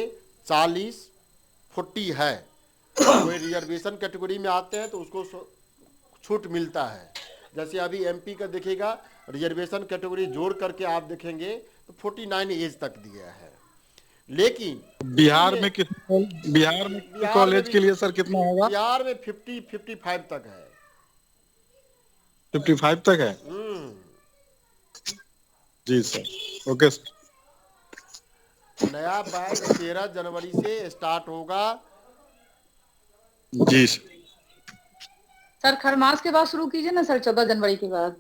40-40 है। कोई रिजर्वेशन कैटेगरी में आते हैं तो उसको छूट मिलता है। जैसे अभी MP का देखिएगा, रिजर्वेशन कैटेगरी जोड़ करके आप देखेंगे तो 49 एज तक दिया है। लेकिन बिहार में कॉलेज के लिए सर कितना होगा? बिहार में 50-55 तक है। 55 तक है? जी सर, ओके सर। नया बैच 13 जनवरी से स्टार्ट होगा। जी सर। सर खरमास के बाद शुरू कीजिए ना सर, 14 जनवरी के बाद।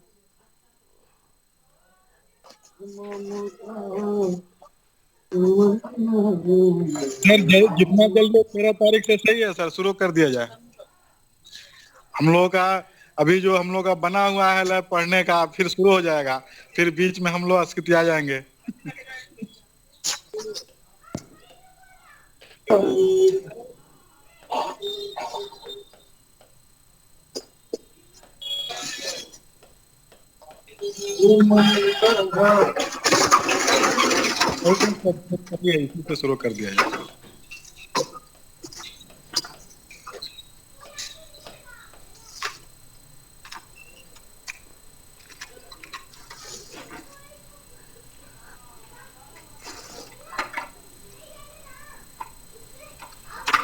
सर जितना जल्दी 13 तारीख से सही है सर, शुरू कर दिया जाए। हम लोगों का अभी जो हम लोग का बना हुआ है लैब पढ़ने का, फिर शुरू हो जाएगा, फिर बीच में हम लोग अस्कित आ जाएंगे। इसी से शुरू कर दिया जाए।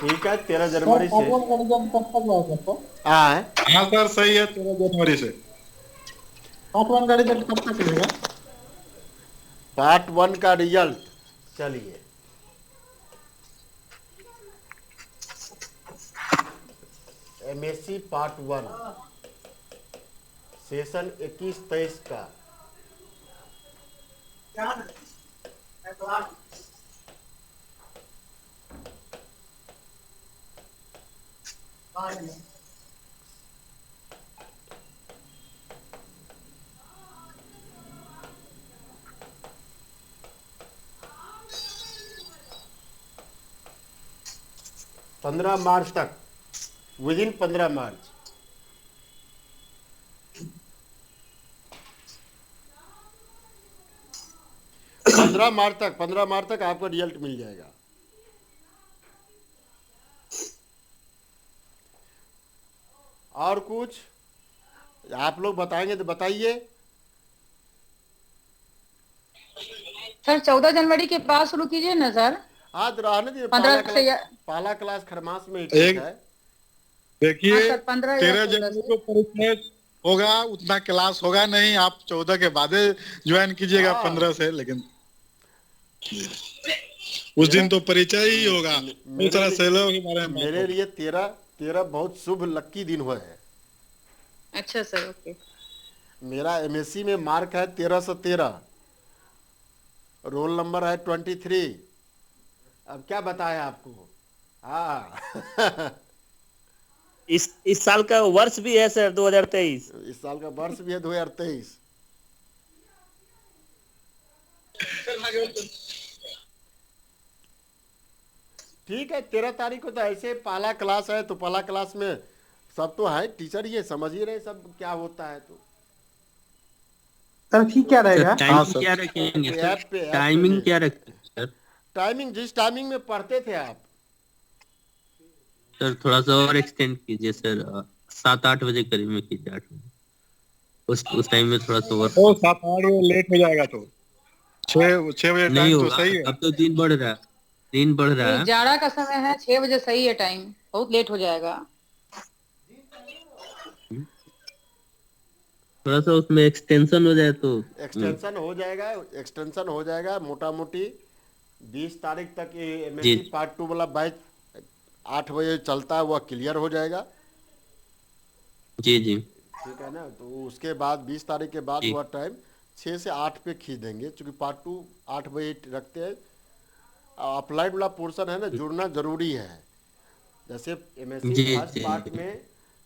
ठीक है, 13 जनवरी से। हाँ सर सही है, 13 जनवरी से। पार्ट 1 का रिजल्ट कब तक मिलेगा? पार्ट 1 का रिजल्ट चलिए, MSc पार्ट 1 सेशन 21-23 का पंद्रह मार्च तक, विदिन 15 मार्च। पंद्रह मार्च तक आपको रिजल्ट मिल जाएगा। और कुछ आप लोग बताएंगे तो बताइए। सर 14 जनवरी के बाद शुरू कीजिए ना सर। आज रहने दीजिए, 15 से पहला क्लास खरमास में ही ठीक है। देखिए हाँ सर, 15 या 13 16 जनवरी से। को परिचय होगा, उतना क्लास होगा नहीं, आप 14 के बाद ज्वाइन कीजिएगा, हाँ। 15 से। लेकिन उस दिन तो परिचय ही होगा, दूसरा सेलो के बारे में बात मेरे होगा। लिए 13 बहुत शुभ लक्की दिन हुआ है। अच्छा सर, ओके। मेरा एमएससी में मार्क है 1313, रोल नंबर है 23। अब क्या बताएं आपको। हाँ इस साल का वर्ष भी है सर 2023। इस साल का वर्ष भी है 2023। ठीक है, 13 तारीख को तो ऐसे पहला क्लास है, तो पहला क्लास में सब तो है, टीचर ये समझ ही रहे सब क्या होता है। तो सर ठीक क्या रहेगा? टाइमिंग क्या रखेंगे सर? टाइमिंग क्या रखेंगे सर? टाइमिंग जिस टाइमिंग में पढ़ते थे आप सर थोड़ा सा और एक्सटेंड कीजिए सर, 7-8 बजे करीब में कीजिए, 8 बजे उस टाइम में थोड़ा सा और। 7-8 बजे लेट हो जाएगा तो 6 बजे नहीं टाइम तो होगा, सही है। अब तो दिन बढ़ रहा है। जाड़ा का समय है, 6 बजे सही है टाइम, बहुत लेट हो जाएगा। थोड़ा सा उसमें एक्सटेंशन हो जाए तो एक्सटेंशन हो जाएगा मोटा मोटी 20 तारीख तक ये एमएससी पार्ट 2 वाला बैच 8 बजे चलता है, वह क्लियर हो जाएगा। जी जी ठीक है ना। तो उसके बाद 20 तारीख के बाद वह टाइम 6 से 8 पे खींच देंगे, क्योंकि पार्ट 2 8 बजे रखते हैं। अप्लाइड वाला पोर्शन है ना, जुड़ना जरूरी है। जैसे एमएससी फर्स्ट पार्ट में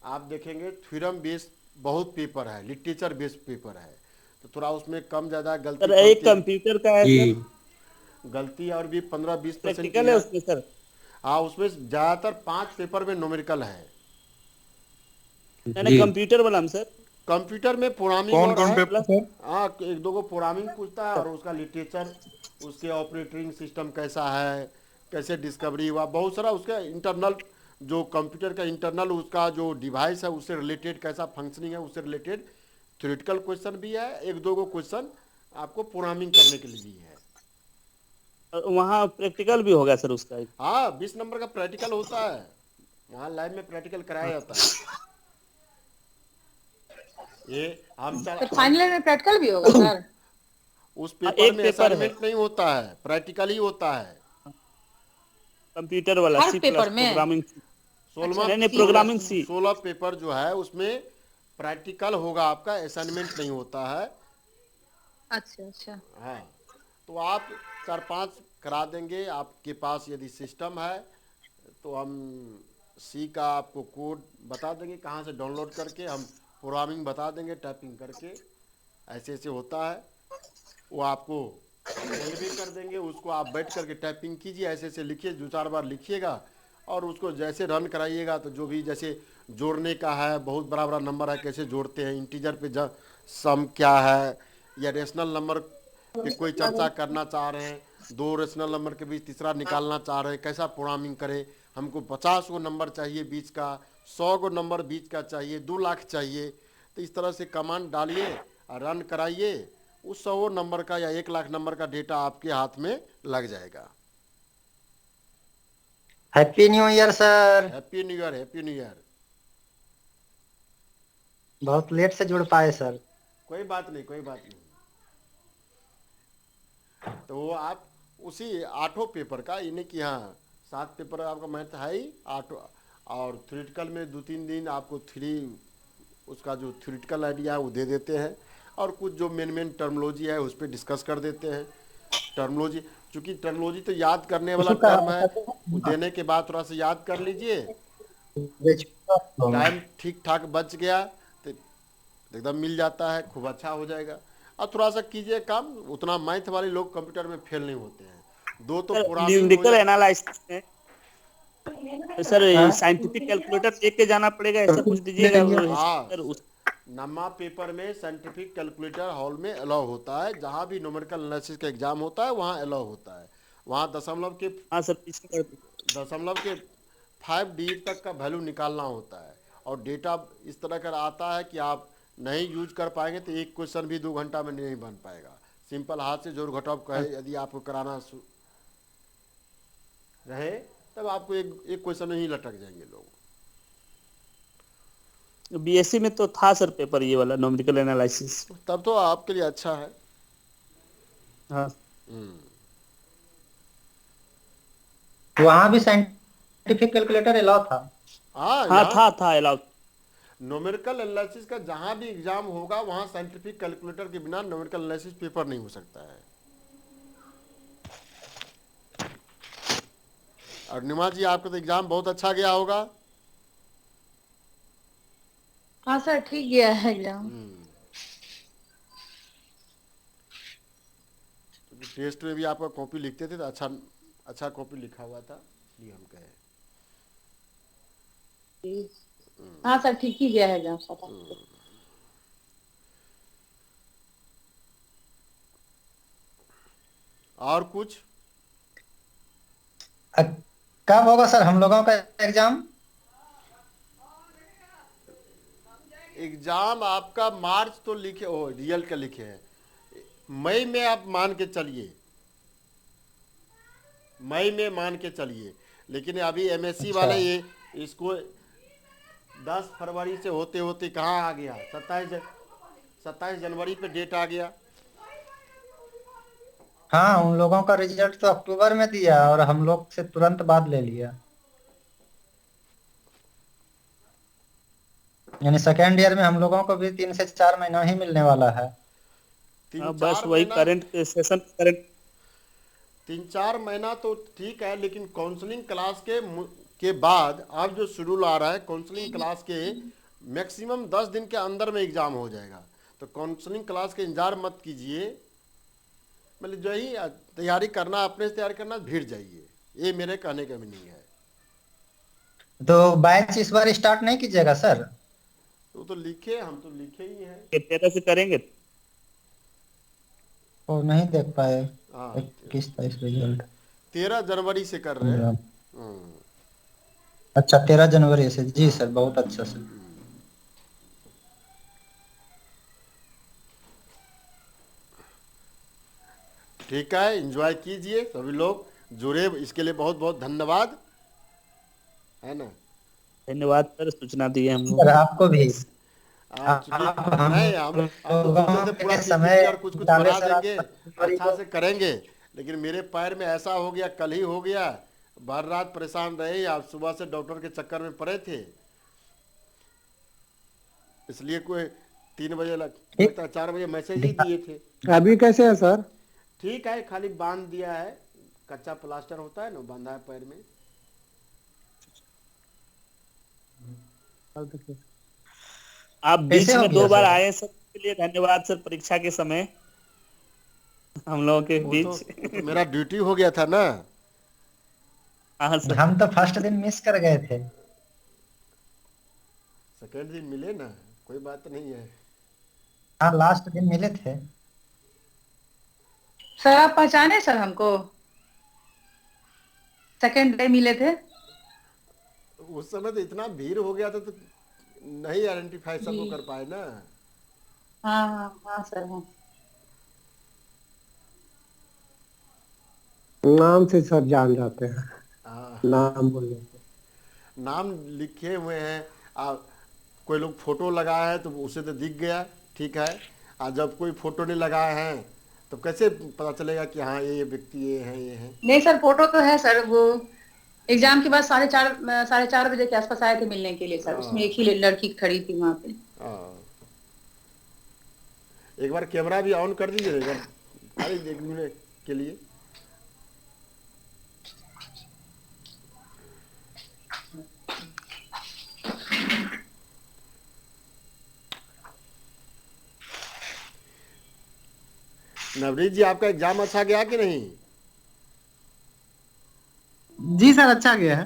आप देखेंगे थ्योरम बेस्ड बहुत पेपर है, लिटरेचर बेस्ड पेपर है, तो थोड़ा उसमें कम ज्यादा गलती एक कंप्यूटर का है सर, गलती और भी 15-20% प्रैक्टिकल है उसमें सर। हाँ, उसमें ज्यादातर 5 पेपर में न्यूमेरिकल है। कंप्यूटर वाला सर, कंप्यूटर में प्रोग्रामिंग कौन पेपर सर? हाँ, 1-2 को प्रोग्रामिंग पूछता है, और उसका लिटरेचर, उसके ऑपरेटिंग सिस्टम कैसा है, कैसे डिस्कवरी हुआ, बहुत सारा उसका इंटरनल, जो कंप्यूटर का इंटरनल उसका जो डिवाइस है उससे रिलेटेड कैसा फंक्शनिंग है, उससे रिलेटेड थ्योरेटिकल क्वेश्चन भी है, 1-2 को क्वेश्चन आपको प्रोग्रामिंग करने के लिए भी है। वहाँ प्रैक्टिकल भी होगा सर उसका? हाँ, 20 नंबर का प्रैक्टिकल होता है, वहाँ लाइव में प्रैक्टिकल कराया जाता है। ये हम फाइनल में प्रैक्टिकल भी होगा सर? उस पेपर में असाइनमेंट नहीं होता है, प्रैक्टिकल ही होता है। कंप्यूटर वाला सी पेपर में प्रोग्रामिंग, 16 पेपर जो है उसमें प्रैक्टिकल होगा आपका, असाइनमेंट नहीं होता है। अच्छा। हाँ, तो आप 4-5 करा देंगे। आपके पास यदि सिस्टम है तो हम सी का आपको कोड बता देंगे, कहाँ से डाउनलोड करके हम प्रोग्रामिंग बता देंगे, टाइपिंग करके ऐसे ऐसे होता है, वो आपको सेंड भी कर देंगे। उसको आप बैठ करके टाइपिंग कीजिए, ऐसे ऐसे लिखिए, 2-4 बार लिखिएगा, और उसको जैसे रन कराइएगा तो जो भी, जैसे जोड़ने का है, बहुत बड़ा बड़ा नंबर है, कैसे जोड़ते हैं, इंटीजर पे सम क्या है, या रेशनल नंबर की कोई चर्चा करना चाह रहे हैं, 2 रेशनल नंबर के बीच तीसरा निकालना चाह रहे हैं, कैसा प्रोग्रामिंग करें, हमको 50 को नंबर चाहिए बीच का, 100 को नंबर बीच का चाहिए, 2 लाख चाहिए, तो इस तरह से कमांड डालिए और रन कराइए, उस 100 नंबर का या 1 लाख नंबर का डेटा आपके हाथ में लग जाएगा। Happy new year sir. Happy new year, happy new year. बहुत लेट से जुड़ पाए सर। कोई बात नहीं, कोई बात नहीं। तो आप उसी 8 पेपर का, यानी कि हाँ 7 पेपर आपका मैथ है ही, 8, और थ्योरेटिकल में 2-3 दिन आपको उसका जो थ्योरेटिकल आइडिया है वो दे देते हैं, और कुछ जो मेन टर्मोलॉजी है उस पर डिस्कस कर देते हैं। टर्मोलॉजी, चूँकि टर्मोलॉजी तो याद करने वाला टर्म है, वो देने के बाद थोड़ा सा याद कर लीजिए, टाइम ठीक ठाक बच गया तो एकदम मिल जाता है, खूब अच्छा हो जाएगा। और थोड़ा सा कीजिए काम, उतना मैथ वाले लोग कंप्यूटर में फेल नहीं होते हैं। 2 तो न्यूमेरिकल एनालिसिस में सर साइंटिफिक कैलकुलेटर लेके जाना पड़ेगा, ऐसा कुछ दीजिएगा। हाँ, नमा पेपर में साइंटिफिक कैलकुलेटर हॉल में अलाउ होता है, जहाँ भी न्यूमेरिकल एनालिसिस का एग्जाम होता है वहाँ अलाउ होता है। वहाँ दशमलव के 5 डिजिट तक का वैल्यू निकालना होता है, और डेटा इस तरह का आता है कि आप नहीं यूज कर पाएंगे तो एक क्वेश्चन भी 2 घंटा में नहीं बन पाएगा। सिंपल हाथ से जोड़ घटाव कहे यदि आपको कराना रहे तब आपको एक क्वेश्चन में ही लटक जाएंगे लोग। बीएससी में तो था सर पेपर ये वाला न्यूमेरिकल एनालिसिस। तब तो आपके लिए अच्छा है। हाँ वहाँ भी साइंटिफिक कैलकुलेटर अलाउ था। हाँ था अलाउ। न्यूमेरिकल एनालिसिस का जहां भी एग्जाम होगा वहां साइंटिफिक कैलकुलेटर के बिना न्यूमेरिकल एनालिसिस पेपर नहीं हो सकता है। और निमा जी आपका तो एग्जाम बहुत अच्छा गया होगा। हाँ सर ठीक गया है एग्जाम। टेस्ट में भी आपका कॉपी लिखते थे तो अच्छा कॉपी लिखा हुआ था इसलिए हम कहे। हाँ सर ठीक ही गया है एग्जाम सारा। और कुछ कब होगा सर हम लोगों का एग्जाम? एग्जाम आपका मार्च तो लिखे हो, रिजल्ट का लिखे हैं मई में। आप मान के चलिए मई में मान के चलिए, लेकिन अभी एमएससी वाले ये इसको 10 फरवरी से होते होते कहाँ आ गया, 27 जनवरी पे डेट आ गया। हाँ उन लोगों का रिजल्ट तो अक्टूबर में दिया और हम लोग से तुरंत बाद ले लिया। यानी सेकेंड ईयर में हम लोगों को भी 3 से 4 महीना ही मिलने वाला है। बस वही करंट सेशन करंट 3-4 महीना तो ठीक है, लेकिन काउंसलिंग क्लास के बाद अब जो शेड्यूल आ रहा है काउंसलिंग क्लास के मैक्सिमम 10 दिन के अंदर में एग्जाम हो जाएगा। तो काउंसलिंग क्लास के इंतजार मत कीजिए, मतलब जो ही तैयारी करना अपने से तैयारी करना भीड़ जाइए, ये मेरे कहने का मीनिंग है। तो बैच इस बार स्टार्ट नहीं कीजिएगा सर? तो लिखे, हम तो लिखे ही हैं। कितने से करेंगे? वो नहीं देख पाए 21-22 रिजल्ट 13 जनवरी से कर रहे हैं। अच्छा 13 जनवरी से। जी सर बहुत अच्छा सर। ठीक है, एंजॉय कीजिए सभी लोग जुड़े, इसके लिए बहुत बहुत धन्यवाद, है ना। धन्यवाद सर, सूचना दी हम सर आपको भी। नहीं हम तो पूरा समय कुछ बना देंगे, अच्छा से करेंगे, लेकिन मेरे पैर में ऐसा हो गया, कल ही हो गया, भर रात परेशान रहे। आप सुबह से डॉक्टर के चक्कर में पड़े थे, इसलिए कोई 3 बजे लगता 4 बजे मैसेज ही दिए थे। अभी कैसे है सर? ठीक है, खाली बांध दिया है, कच्चा प्लास्टर होता है ना, बांधा है पैर में। आप बीच में 2 बार आए सर, के लिए धन्यवाद सर। परीक्षा के समय हम लोगों के बीच तो मेरा ड्यूटी हो गया था ना। हम तो फर्स्ट दिन मिस कर गए थे। सेकेंड दिन मिले ना, कोई बात नहीं है। हाँ लास्ट दिन मिले थे सर। आप पहचाने सर हमको? सेकेंड डे मिले थे। उस समय तो इतना भीड़ हो गया था तो नहीं आइडेंटिफाई सबको कर पाए ना। हाँ हाँ हाँ सर हाँ। नाम से सर जान जाते हैं। नाम बोल जाते, नाम लिखे हुए हैं। कोई लोग फोटो लगाए हैं तो उसे तो दिख गया, ठीक है। और जब कोई फोटो नहीं लगाए हैं तो कैसे पता चलेगा कि हाँ ये व्यक्ति ये है ये है? नहीं सर फोटो तो है सर। वो एग्जाम के बाद 4:30 बजे के आसपास आए थे मिलने के लिए सर। उसमें एक ही लड़की खड़ी थी वहाँ पे। एक बार कैमरा भी ऑन कर दीजिए खाली देखने के लिए। नवनीत जी आपका एग्जाम अच्छा गया कि नहीं? जी सर अच्छा गया है।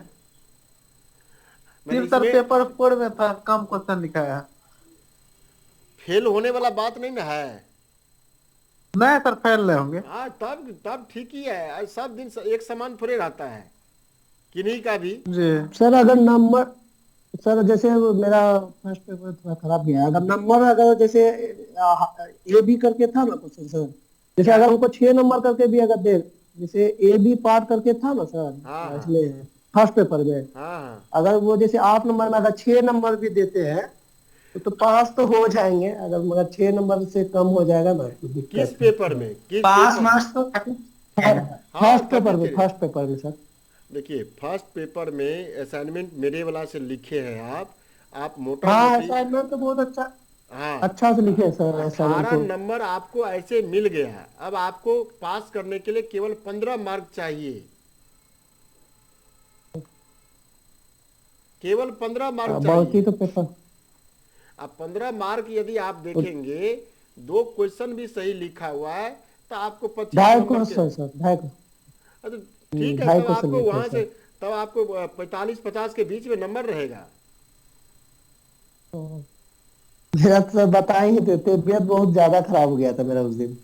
सर पेपर 4 में था, कम क्वेश्चन लिखा है। फेल होने वाला बात नहीं ना है? नहीं सर फेल नहीं होंगे। हाँ तब ठीक ही है। सब दिन एक समान थोड़े रहता है, किन्हीं का भी। जी सर सर जैसे वो मेरा फर्स्ट पेपर थोड़ा खराब गया, अगर नंबर अगर जैसे ए बी करके था ना क्वेश्चन सर, जैसे अगर हमको 6 नंबर करके भी अगर दे, जैसे ए बी पार्ट करके था ना सर इसमें फर्स्ट पेपर में, अगर वो जैसे 8 नंबर में अगर 6 नंबर भी देते हैं तो पास तो हो जाएंगे, अगर मगर 6 नंबर से कम हो जाएगा ना तो दिक्कत किस है। पेपर में? किस पास पेपर? मार्क्स तो फर्स्ट पेपर में सर। देखिए फर्स्ट पेपर में असाइनमेंट मेरे वाला से लिखे हैं आप मोटा हाँ मोटी असाइनमेंट तो बहुत अच्छा हाँ अच्छा से लिखे हैं सर असाइनमेंट 18 को। नंबर आपको ऐसे मिल गया है। अब आपको पास करने के लिए केवल 15 मार्क चाहिए, केवल 15 मार्क बाकी चाहिए। तो पेपर अब 15 मार्क यदि आप देखेंगे, 2 क्वेश्चन भी सही लिखा हुआ है तो आपको 25 ढाई नंबर को के सर सर ढाई को तो ठीक है, ढाई तब क्वेश्चन आपको लिखे वहां हैं से सर। तब आपको 45-50 के बीच में नंबर रहेगा। मेरा तो बता ही नहीं देते, तबीयत बहुत ज्यादा खराब हो गया था मेरा उस दिन।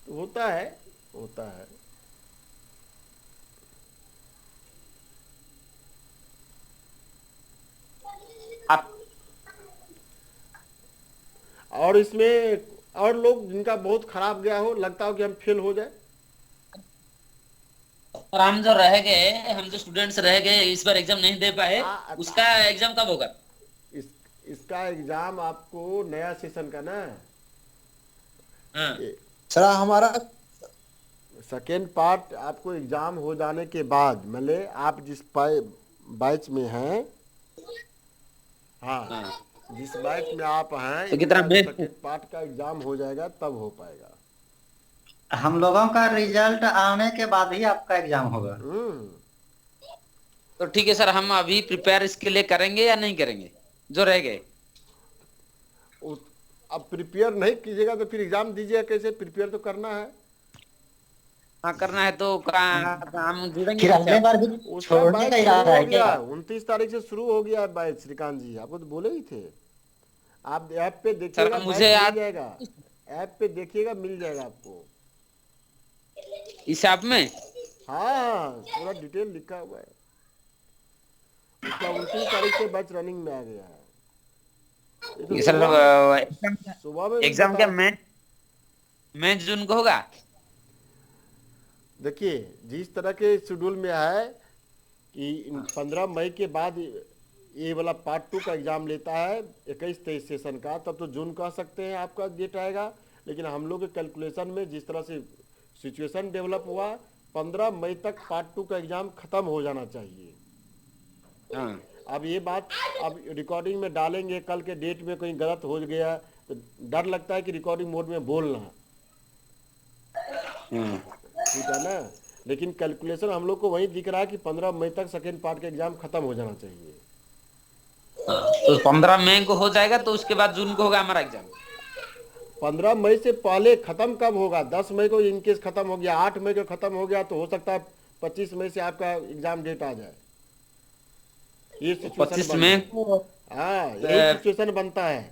होता है होता है। और इसमें और लोग जिनका बहुत खराब गया हो, लगता हो कि हम फेल हो जाए। और हम जो रह गए, हम जो स्टूडेंट्स रह गए इस बार एग्जाम नहीं दे पाए, उसका एग्जाम कब होगा? इसका एग्जाम आपको नया सेशन का ना सर हमारा सेकेंड पार्ट आपको एग्जाम हो जाने के बाद, मतलब आप जिस बैच में हैं, हाँ जिस बैच में आप हैं, तो कितना सेकेंड पार्ट का एग्जाम हो जाएगा तब हो पाएगा। हम लोगों का रिजल्ट आने के बाद ही आपका एग्जाम होगा। तो ठीक है सर, हम अभी प्रिपेयर इसके लिए करेंगे या नहीं करेंगे जो रह गए? अब प्रिपेयर नहीं कीजिएगा तो फिर एग्जाम दीजिएगा कैसे? प्रिपेयर तो करना है। हाँ करना है तो हम जुड़ेंगे। उसका बैच शुरू हो गया, 29 तारीख से शुरू हो गया है बैच। श्रीकांत जी आपको तो बोले ही थे, आप ऐप पे देखिएगा, मुझे मिल जाएगा, ऐप पे देखिएगा मिल जाएगा आपको इस ऐप में। हाँ पूरा डिटेल लिखा हुआ है उसका। 29 तारीख से बैच रनिंग में आ गया है। सुबह में एग्जाम क्या मई जून को होगा? देखिए जिस तरह के शेड्यूल में है कि 15 मई के बाद ये वाला पार्ट 2 का एग्जाम लेता है 21-23 सेशन का, तब तो जून कह सकते हैं आपका डेट आएगा। लेकिन हम लोग के कैलकुलेशन में जिस तरह से सिचुएशन डेवलप हुआ, 15 मई तक पार्ट 2 का एग्जाम खत्म हो जाना चाहिए। हाँ। अब ये बात अब रिकॉर्डिंग में डालेंगे, कल के डेट में कहीं गलत हो गया तो डर लगता है कि रिकॉर्डिंग मोड में बोलना, ठीक है ना। लेकिन कैलकुलेशन हम लोग को वही दिख रहा है कि 15 मई तक सेकेंड पार्ट का एग्जाम खत्म हो जाना चाहिए। तो 15 मई को हो जाएगा तो उसके बाद जून को होगा हमारा एग्जाम। 15 मई से पहले खत्म कब होगा? 10 मई को इनकेस खत्म हो गया, 8 मई को खत्म हो गया तो हो सकता है 25 मई से आपका एग्जाम डेट आ जाए। ये 25 मई को, हाँ यही सिचुएशन बनता है।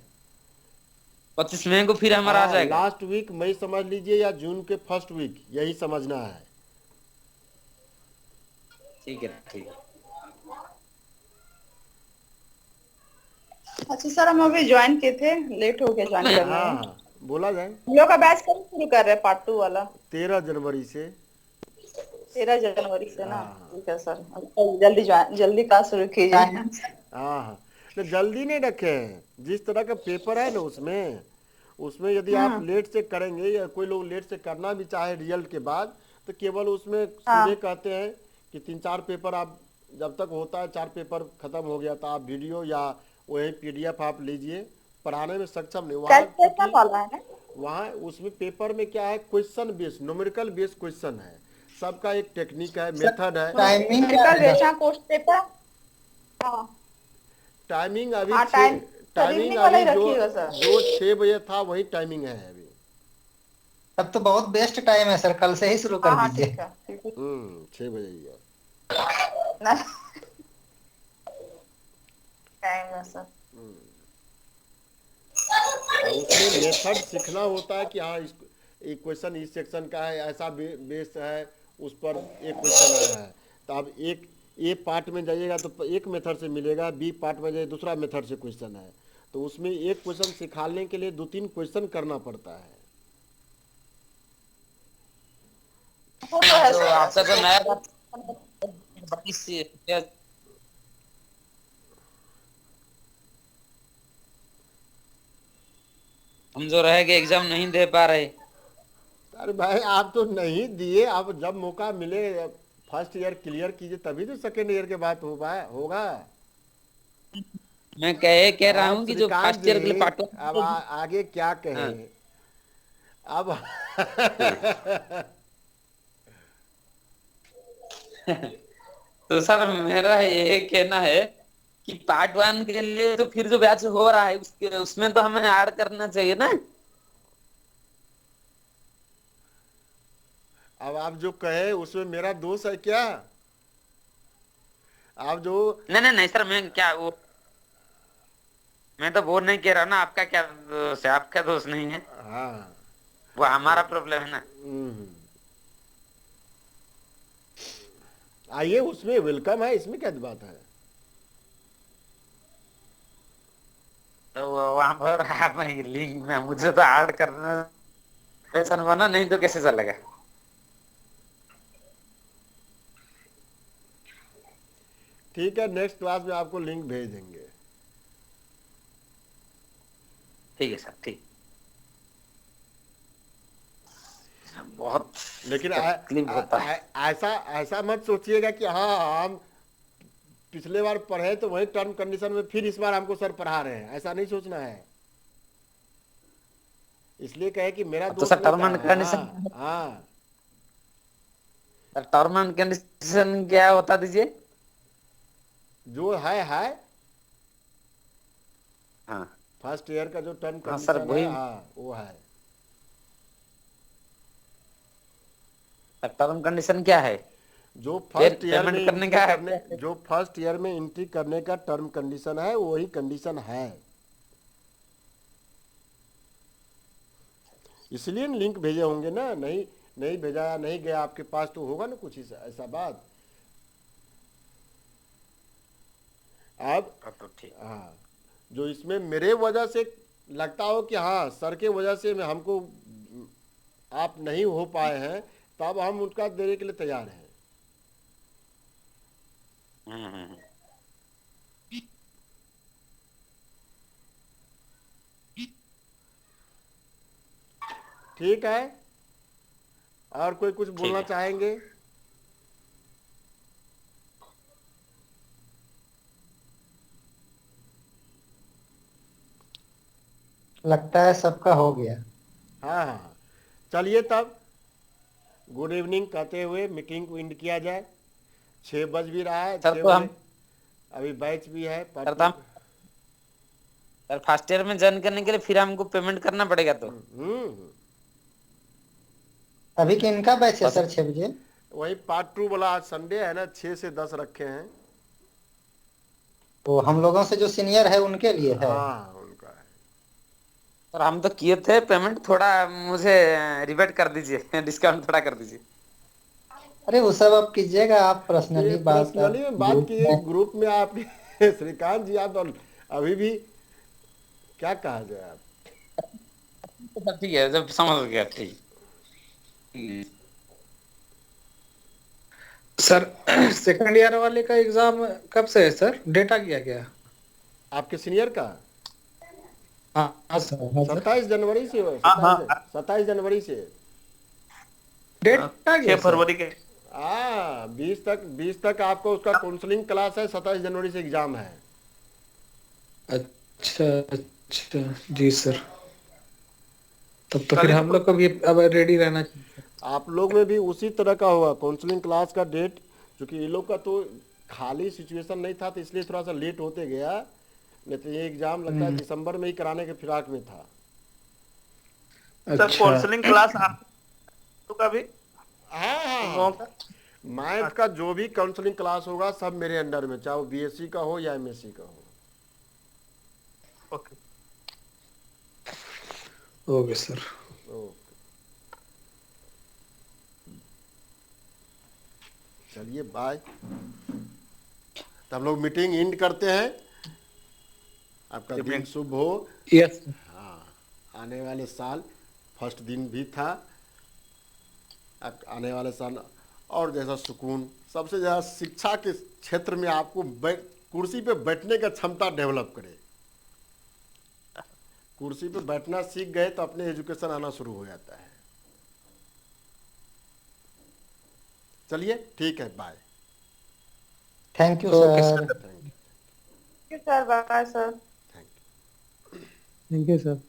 25 मई को फिर हमारा आ जाएगा। लास्ट वीक मई समझ लीजिए या जून के फर्स्ट वीक, यही समझना है। ठीक है ठीक है। अच्छा सर, हम अभी ज्वाइन किए थे, लेट हो गया ज्वाइन करने में। हाँ बोला जाए। हम लोग का बैच कब शुरू कर रहे हैं पार्ट 2 वाला? 13 जनवरी से। 13 जनवरी से ना? ठीक है सर, जल्दी क्लास शुरू कीजिए। हाँ तो जल्दी नहीं रखे हैं, जिस तरह का पेपर है ना उसमें यदि आप लेट से करेंगे या कोई लोग लेट से करना भी चाहे रिजल्ट के बाद, तो केवल उसमें सीधे कहते हैं कि 3-4 पेपर आप जब तक होता है 4 पेपर खत्म हो गया तो आप वीडियो या वही PDF आप लीजिए, पढ़ाने में सक्षम नहीं। वहाँ उसमें पेपर में क्या है, question base, numerical base question है, सबका एक टेक्निक है, मेथड है। टाइमिंग अभी टाइमिंग अभी जो 6 बजे था वही टाइमिंग है अभी। तब तो बहुत बेस्ट टाइम है सर, कल से ही शुरू कर दीजिए। 6 बजे ही है उसमें मेथड सीखना होता है कि हाँ एक क्वेश्चन इस सेक्शन का है, ऐसा बेस है, उस पर एक क्वेश्चन आया है तो अब ए पार्ट में जाइएगा तो एक मेथड से मिलेगा, बी पार्ट में जाइए दूसरा मेथड से क्वेश्चन है, तो उसमें एक क्वेश्चन सिखाने के लिए 2-3 क्वेश्चन करना पड़ता है। तो आपका जो नया हम जो रह गए एग्जाम नहीं दे पा रहे। अरे भाई आप तो नहीं दिए, आप जब मौका मिले फर्स्ट ईयर क्लियर कीजिए तभी तो सेकेंड ईयर के बाद होगा। मैं कह रहा हूँ कि जो श्रीकांत फर्स्ट ईयर के लिए जी, पार्ट अब आगे क्या कहें अब तो सर मेरा ये कहना है कि पार्ट 1 के लिए तो फिर जो बैच हो रहा है उसमें तो हमें ऐड करना चाहिए ना। अब आप जो कहे उसमें मेरा दोष है क्या? आप जो नहीं सर, मैं तो वो नहीं कह रहा ना, आपका क्या दोष है? आपका दोष नहीं है। हाँ, वो हमारा प्रॉब्लम है ना। आइए उसमें वेलकम है, इसमें क्या बात है? तो वहां पर आप लिंक में मुझे तो ऐड करना पैसा बना, नहीं तो कैसे चलेगा? ठीक है, नेक्स्ट क्लास में आपको लिंक भेज देंगे। ठीक है सर, ठीक। बहुत लेकिन ऐसा मत सोचिएगा कि हाँ हम पिछले बार पढ़े तो वही टर्म कंडीशन में फिर इस बार हमको सर पढ़ा रहे हैं, ऐसा नहीं सोचना है। इसलिए कहे कि मेरा तो सर टर्म एंड कंडीशन, हाँ टर्म एंड कंडीशन क्या बता दीजिए। जो है हाँ, फर्स्ट ईयर का जो टर्म सर कंडीशन वही है, हाँ वो है। टर्म कंडीशन क्या है? जो फर्स्ट ईयर में करने का है, जो फर्स्ट ईयर में एंट्री करने का टर्म कंडीशन है वही कंडीशन है। इसलिए लिंक भेजे होंगे ना, नहीं भेजा, नहीं गया आपके पास तो होगा ना कुछ ऐसा बात। अब तो ठीक, हाँ, जो इसमें मेरे वजह से लगता हो कि हाँ सर के वजह से हमको आप नहीं हो पाए हैं, तब हम उनका देने के लिए तैयार हैं। ठीक है, और कोई कुछ बोलना चाहेंगे? लगता है सबका हो गया। हाँ, चलिए तब गुड इवनिंग कहते हुए मीटिंग को एंड किया जाए। 6 बज भी रहा है, 6 बजे अभी बैच भी है। सर फर्स्ट ईयर में ज्वाइन करने के लिए फिर हमको पेमेंट करना पड़ेगा तो? अभी किनका बैच है सर 6 बजे? वही पार्ट 2 वाला, आज संडे है ना, 6 से 10 रखे हैं। तो हम लोगों से जो सीनियर है उनके लिए है? हाँ उनका है। सर हम तो किए थे पेमेंट, थोड़ा मुझे रिबेट कर दीजिए, डिस्काउंट थोड़ा कर दीजिए। अरे वो सब आप कीजिएगा, आप पर्सनली बात किए ग्रुप में आप श्रीकांत जी, आप अभी भी क्या कहा जाए आप? तो ठीक है, जब समझ गया। ठीक सर सेकंड ईयर वाले का एग्जाम कब से है सर? डेटा किया गया आपके सीनियर का? हाँ सर, 27 जनवरी से। 27 जनवरी से डेटा 6 फरवरी के। 20 तक आपको उसका काउंसलिंग क्लास है, 27 जनवरी से एग्जाम है। अच्छा जी सर, तब तो फिर हम लोग को भी अब रेडी रहना चाहिए। आप लोग में भी उसी तरह का होगा काउंसलिंग क्लास का डेट, क्योंकि ये लोग का तो खाली सिचुएशन नहीं था, तो इसलिए थोड़ा सा लेट होते गया, नहीं तो ये एग्जाम लगता है दिसंबर में ही कराने के फिराक में था। सर काउंसलिंग क्लास आप का भी? हाँ, मैथ का जो भी काउंसलिंग क्लास होगा सब मेरे अंडर में, चाहे वो बीएससी का हो या एमएससी का हो। Okay sir. चलिए बाय। तो हम लोग मीटिंग एंड करते हैं। आपका दिन शुभ हो। यस। हाँ, आने वाले साल फर्स्ट दिन भी था, आने वाले साल और जैसा सुकून, सबसे ज़्यादा शिक्षा के क्षेत्र में आपको कुर्सी पे बैठने का क्षमता डेवलप करे। कुर्सी पे बैठना सीख गए तो अपने एजुकेशन आना शुरू हो जाता है। चलिए ठीक है, bye. Thank you okay sir. Sir. Sir bye sir. Thank you sir.